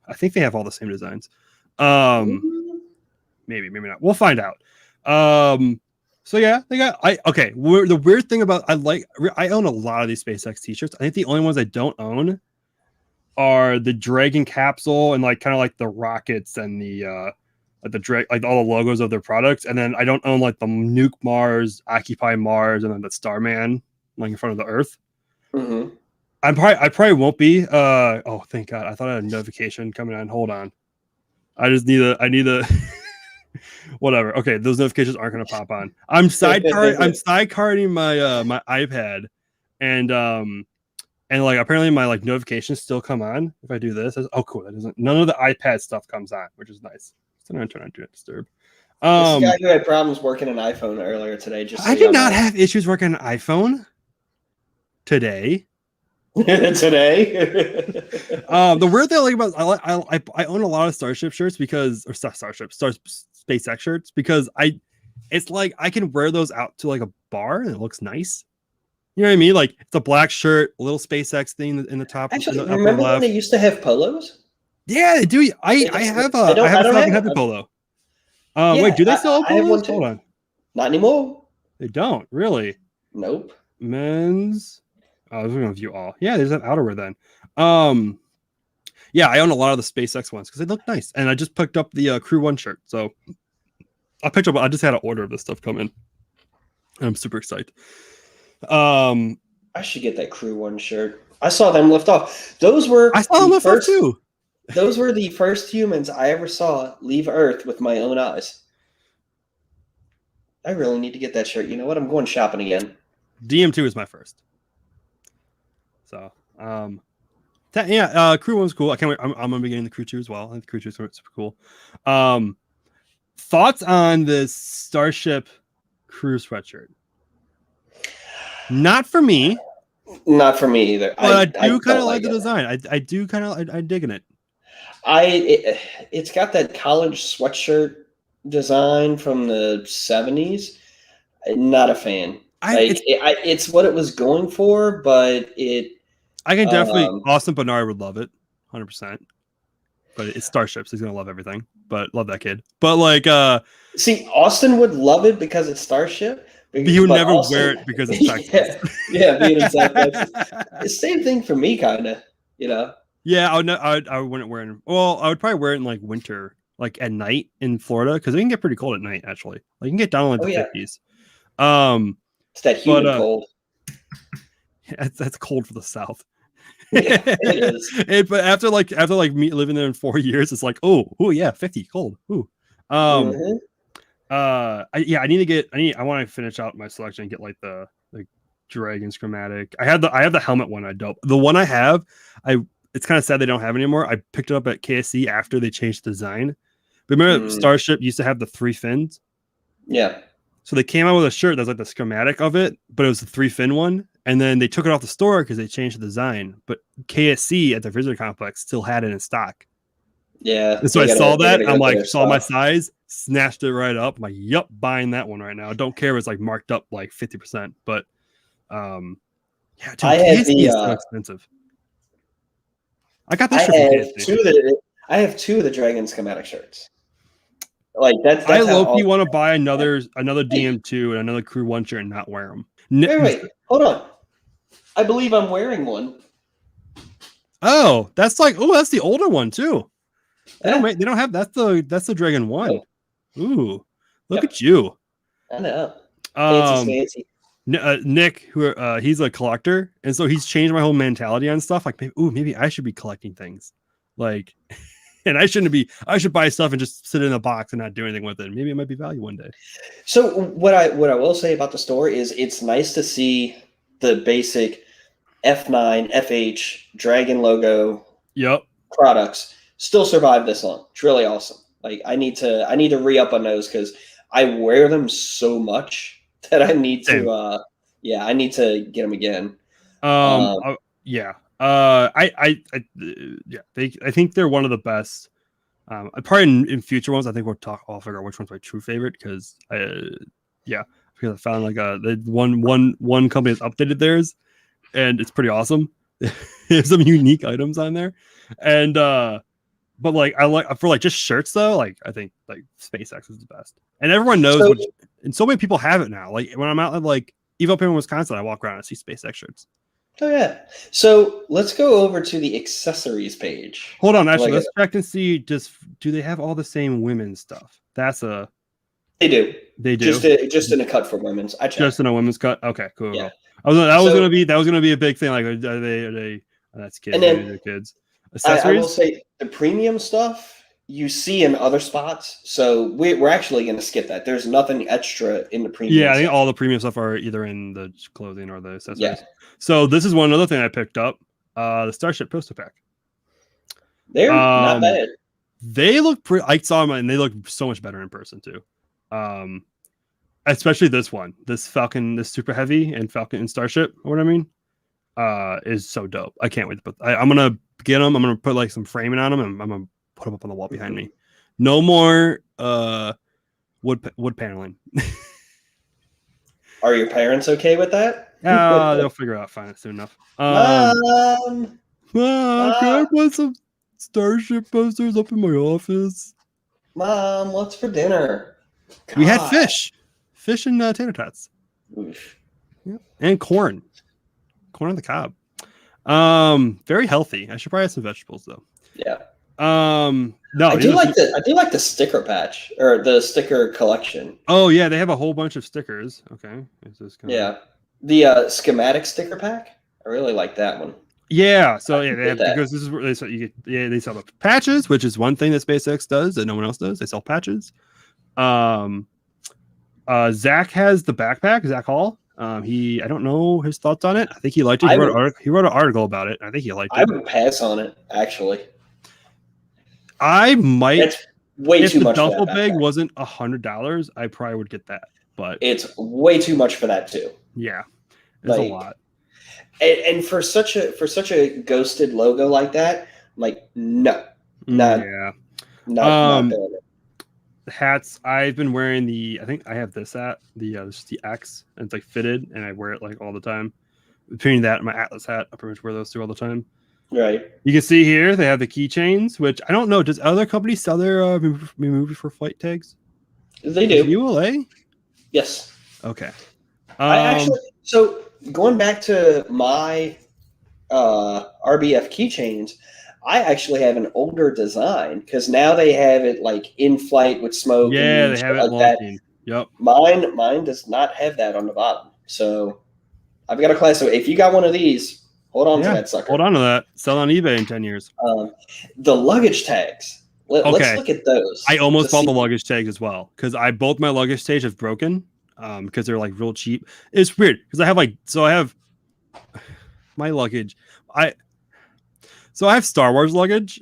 I think they have all the same designs. Maybe not. We'll find out. So yeah, they got. The weird thing about I own a lot of these SpaceX t-shirts. I think the only ones I don't own are the Dragon capsule and like kind of like the rockets and the like all the logos of their products. And then I don't own like the Nuke Mars, Occupy Mars, and then the Starman like in front of the Earth. Mm-hmm. I probably won't be. Oh, thank God! I thought I had a notification coming on. Hold on. I need a whatever. Okay, those notifications aren't going to pop on. I'm sidecarding my iPad, and like apparently my like notifications still come on if I do this. Oh, cool. That doesn't. None of the iPad stuff comes on, which is nice. So I'm going to turn on Do Not Disturb. This guy who had problems working an iPhone earlier today. I did not have issues working an iPhone today. Today. The weird thing I like about I own a lot of Starship shirts SpaceX shirts because it's like I can wear those out to like a bar and it looks nice. You know what I mean? Like it's a black shirt, a little SpaceX thing in the top. Actually, remember when they used to have polos? Yeah, they do. I have a happy polo. Wait, do they still have polos? I have one too. Hold on. Not anymore. They don't really. Nope. Men's. I was going to view all. Yeah, there's that outerwear then. Yeah, I own a lot of the SpaceX ones because they look nice. And I just picked up the Crew 1 shirt. So I just had an order of this stuff come in. And I'm super excited. I should get that Crew 1 shirt. I saw them lift off. I saw them lift off too. Those were the first humans I ever saw leave Earth with my own eyes. I really need to get that shirt. You know what? I'm going shopping again. DM2 is my first. So, Crew 1's cool. I can't wait. I'm gonna be getting the Crew 2 as well. I think the Crew 2 is super cool. Thoughts on this Starship Crew sweatshirt? Not for me. Not for me either. But I do kind of like the design. I do kind of I'm digging it. It's got that college sweatshirt design from the 70s. I'm not a fan. It's what it was going for, but I can definitely. Austin Bernard would love it, 100%. But it's Starship, so he's gonna love everything. But love that kid. But like, see, Austin would love it because it's Starship. But he would never wear it because it's Texas. Yeah, being in South Texas. Same thing for me, kind of. Yeah, I wouldn't wear it. Well, I would probably wear it in like winter, like at night in Florida, because it can get pretty cold at night. Actually, like you can get down to like the 50s. It's that humid cold. That's cold for the South. Yeah, it is. But after me living there in 4 years, it's like, oh yeah, 50 cold. Ooh. I need to get. I want to finish out my selection and get like the Dragon schematic. I have the helmet one. The one I have. It's kind of sad they don't have it anymore. I picked it up at KSC after they changed the design. But remember, Starship used to have the 3 fins. Yeah. So they came out with a shirt that's like the schematic of it, but it was the 3-fin one. And then they took it off the store because they changed the design. But KSC at the visitor complex still had it in stock. Yeah. And so I They saw gotta that. go I'm for like, their saw my stuff. size, snatched it right up. I'm like, yup, buying that one right now. I don't care if it's like marked up like 50%. But yeah, I dude, had KSC the is so expensive. I got I this shirt from have KSC. I have two of the Dragon schematic shirts. Like I that's how low key all. want to buy another Wait, DM2 and another Crew 1 shirt and not wear them. wait, hold on. I believe I'm wearing one. Oh, that's like, oh, that's the older one too. Yeah. They don't have that's the Dragon 1. Oh, Ooh, look yep. at you. I know. Fancy Um, fancy. Nick, who he's a collector, and so he's changed my whole mentality on stuff. Like, maybe I should be collecting things, like, and I shouldn't be. I should buy stuff and just sit in a box and not do anything with it. Maybe it might be value one day. So what I will say about the store is it's nice to see the basic F9, FH, Dragon logo Yep. products still survive this long. It's really awesome. Like I need to re-up on those because I wear them so much that I need Same. to yeah, I need to get them again. Um. Um, Yeah. Yeah. I think they're one of the best. Probably in future ones, I think I'll figure out which one's my true favorite because yeah, because I found like the one company has updated theirs and it's pretty awesome. There's some unique items on there, and but like I like for like just shirts though, like I think like SpaceX is the best, and everyone knows so which, and so many people have it now. Like when I'm out at like Evo up in Wisconsin, I walk around and see SpaceX shirts. oh yeah. So let's go over to the accessories page. Hold on, actually, Like let's check and see. Just do they have all the same women's stuff? they do. They do. Just in a cut for women's. I Just checked. in a women's cut. Okay, cool. Yeah. Cool. That was So gonna be a big thing. Like, are they? Oh, that's kids. and Maybe then they're kids. I will Accessories. say the premium stuff you see in other spots. So we're actually going to skip that. There's nothing extra in the Yeah, premium I think section. all the premium stuff are either in the clothing or the Yeah, accessories. So this is one other thing I picked up. The Starship poster pack. they're not Um, bad. they look pretty. I saw them and they look so much better in person too. Especially this one, this Falcon, this Super Heavy and Falcon and Starship. What I mean, is so dope. I can't wait to put. I'm gonna get them. I'm gonna put like some framing on them, and I'm gonna put them up on the wall behind me. No more wood paneling. Are your parents okay with that? They'll figure out fine soon enough. Mom, Can I mom, put some Starship posters up in my office? mom, what's for dinner? We had God. fish and tater tots, Oof. yeah, and corn on the cob. Very healthy. I should probably have some vegetables though. Yeah. No, I do like the sticker patch or the sticker collection. Oh yeah, they have a whole bunch of stickers. Okay, is this kind Yeah. The schematic sticker pack. I really like that one. Yeah, so yeah, I they get have that. because this is where they sell you get they sell the patches, which is one thing that SpaceX does that no one else does. They sell patches. Zach has the backpack. Zach Hall. I don't know his thoughts on it. I think he liked it. He wrote an article about it. I think he liked I it. would pass on it, actually. I might. That's way If too the much for duffel that bag backpack. wasn't $100, I probably would get that. But It's way too much for that too. yeah, it's a lot. And for such a ghosted logo like that, like no, not Yeah. not doing it. Hats. I've been wearing I think I have this hat, this is the X, and it's like fitted, and I wear it like all the time. Between that and my Atlas hat, I pretty much wear those two all the time. Right. You can see here they have the keychains, which I don't know. Does other companies sell their removed for flight tags? They do. ULA? Yes. Okay. I actually so going back to my RBF keychains, I actually have an older design because now they have it like in flight with smoke and they shit have it like launching. that. Yep. Mine does not have that on the bottom. So I've got a class. So if you got one of these, hold on to that sucker. Hold on to that. Sell on eBay in 10 years. The luggage tags. Let's Okay. look at those. I almost bought the luggage tags as well because both my luggage tags have broken because they're like real cheap. It's weird because I have my luggage. I have Star Wars luggage,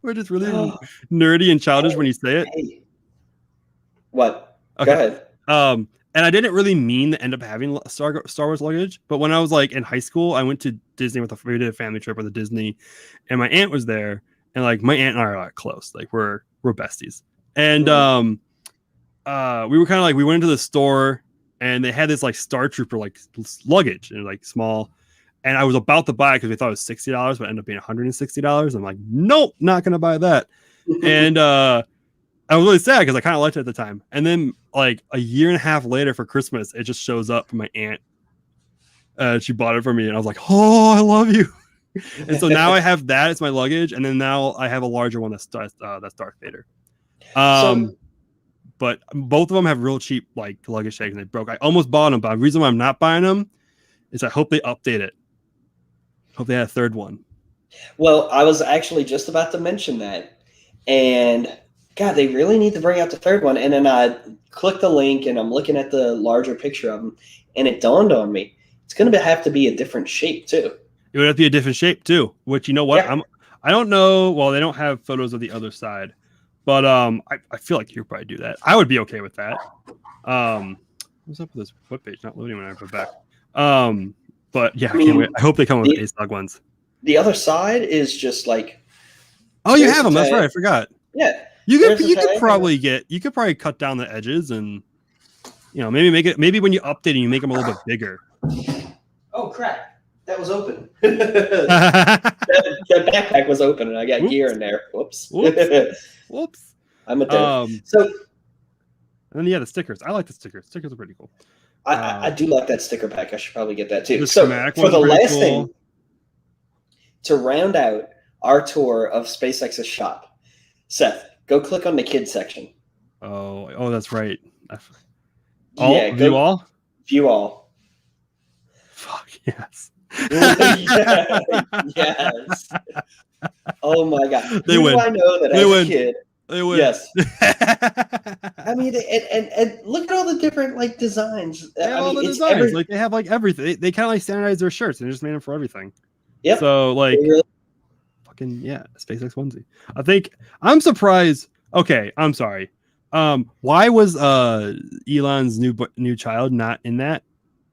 which is really nerdy and childish when you say it. Hey. What? Okay. Go ahead. And I didn't really mean to end up having Star Wars luggage, but when I was like in high school, I went to Disney we did a family trip with the Disney, and my aunt was there, and like my aunt and I are like close, like we're besties, and we were kind of like we went into the store and they had this like Star Trooper like luggage and like small, and I was about to buy it because we thought it was $60, but it ended up being $160. I'm like, nope, not gonna buy that, and I was really sad because I kind of liked it at the time. And then like a year and a half later for Christmas, it just shows up from my aunt. She bought it for me, and I was like, "Oh, I love you." And so now I have that as my luggage, and then now I have a larger one that's Darth Vader. But both of them have real cheap like luggage tags, and they broke. I almost bought them, but the reason why I'm not buying them is I hope they update it. Hope they had a third one. Well, I was actually just about to mention that, and God, they really need to bring out the third one. And then I clicked the link, and I'm looking at the larger picture of them, and it dawned on me it's going to have to be a different shape too. It would have to be a different shape too. Which, you know what? Yeah. I don't know. Well, they don't have photos of the other side, but I feel like you'd probably do that. I would be okay with that. What's up with this webpage not loading when I go back? But yeah, I can't wait. I hope they come with Ace Dog ones. The other side is just like. Oh, you have them. That's right. I forgot. Yeah. You could probably cut down the edges and, you know, maybe when you update it, you make them a little bit bigger. Oh crap! That was open. that backpack was open, and I got gear in there. Whoops. Whoops. I'm a dick. And then the stickers. I like the stickers. Stickers are pretty cool. I do like that sticker pack. I should probably get that too. The So for the last cool. thing, to round out our tour of SpaceX's shop, Seth, go click on the kids section. Oh, that's right. View all. Fuck yes. Yes. Oh my god. They win. I know that as a kid. They win. Yes. I mean, and look at all the different like designs. They have all the designs. Like they have like everything. They kind of like standardize their shirts and just made them for everything. Yep. So like, fucking yeah, SpaceX onesie. I think I'm surprised. Okay, I'm sorry. Why was Elon's new child not in that?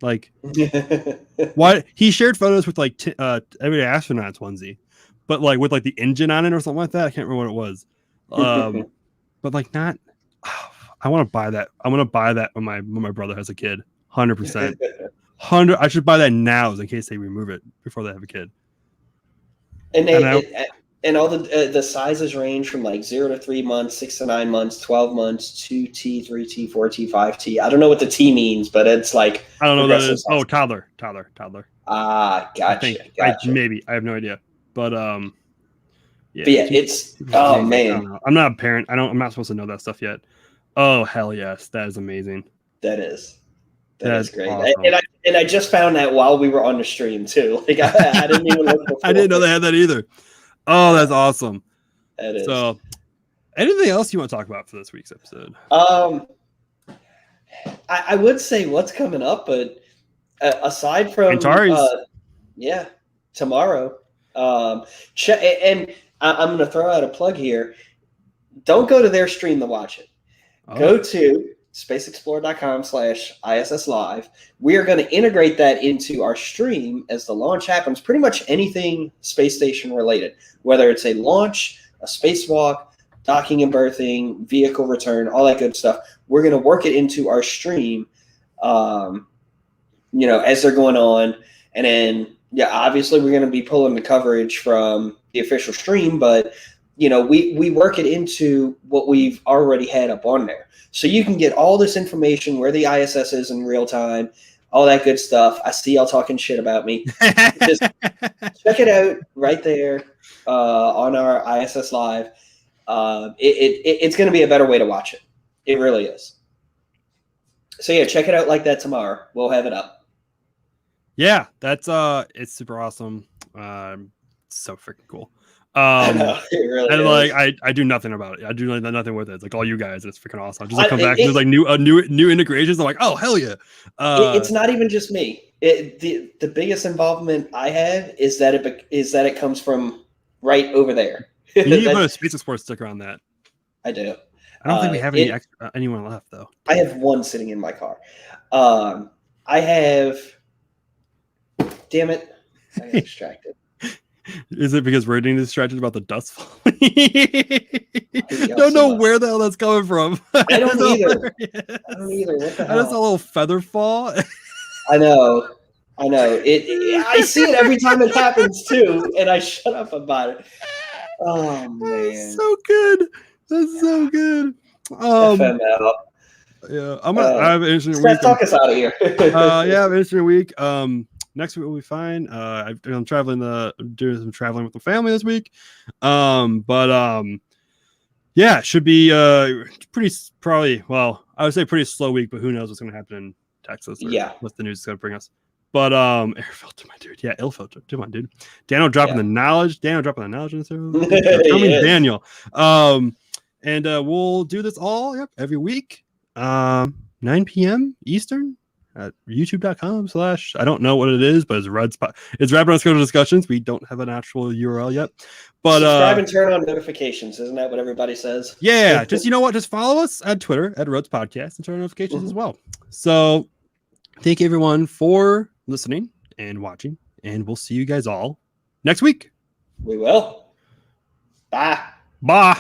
Like, why he shared photos with like everyday astronauts onesie, but like with like the engine on it or something like that. I can't remember what it was. But like not. I want to buy that. I'm gonna buy that when my brother has a kid. 100%. I should buy that now in case they remove it before they have a kid. And all the sizes range from like 0 to 3 months, 6 to 9 months, 12 months, 2T, 3T, 4T, 5T. I don't know what the T means, but it's like I don't know what that is. Oh, toddler. Ah, gotcha. I have no idea. But yeah. But yeah, it's man. I'm not a parent. I'm not supposed to know that stuff yet. Oh hell yes, that is amazing. That is great. Awesome. And I just found that while we were on the stream too. Like I didn't even look before. I didn't know they had that either. Oh, that's awesome. That is. So, anything else you want to talk about for this week's episode? I would say what's coming up, but aside from Antares, tomorrow. And I'm going to throw out a plug here. Don't go to their stream to watch it. Oh. Go to spaceexplorer.com/ISS live. We are going to integrate that into our stream as the launch happens. Pretty much anything space station related, whether it's a launch, a spacewalk, docking and berthing, vehicle return, all that good stuff. We're going to work it into our stream, as they're going on. And then, obviously we're going to be pulling the coverage from the official stream, but we work it into what we've already had up on there. So you can get all this information, where the ISS is in real time, all that good stuff. I see y'all talking shit about me. Just check it out right there on our ISS Live. It's going to be a better way to watch it. It really is. So check it out like that tomorrow. We'll have it up. Yeah, that's it's super awesome. So freaking cool. I know, it really and is. like I do nothing about it. I do nothing with it. It's like all you guys. It's freaking awesome. Just come back and there's like new integrations. I'm like, oh hell yeah. It's not even just me. The biggest involvement I have is that it comes from right over there. You need to put a Space Explorer sticker on that. I do. I don't think we have anyone left though. I have one sitting in my car. I have. Damn it! I got distracted. Is it because we're getting distracted about the dust falling? Don't know where the hell that's coming from. I don't either. I don't either. What the I just saw a hell? little feather fall. I know. I see it every time it happens too, and I shut up about it. Oh man, so good. That's so good. FML. Yeah, I have an interesting Steph, week. talk us out of here. Yeah, I have an interesting week. Next week will be fine. I'm traveling doing some traveling with the family this week. Yeah, it should be pretty probably. Well, I would say pretty slow week, but who knows what's going to happen in Texas? Or Yeah, what the news is going to bring us. But air filter, my dude. Yeah, ill filter. Come on, dude. Daniel dropping the knowledge. Daniel dropping the knowledge in this room. Daniel. And we'll do this all every week. 9 p.m. Eastern at youtube.com/ I don't know what it is, but it's Rapid Unscripted Discussions. We don't have an actual URL yet. But subscribe and turn on notifications. Isn't that what everybody says? Yeah, just just follow us at Twitter at Rhodes Podcast and turn on notifications as well. So thank you everyone for listening and watching, and we'll see you guys all next week. We will. Bye. Bye.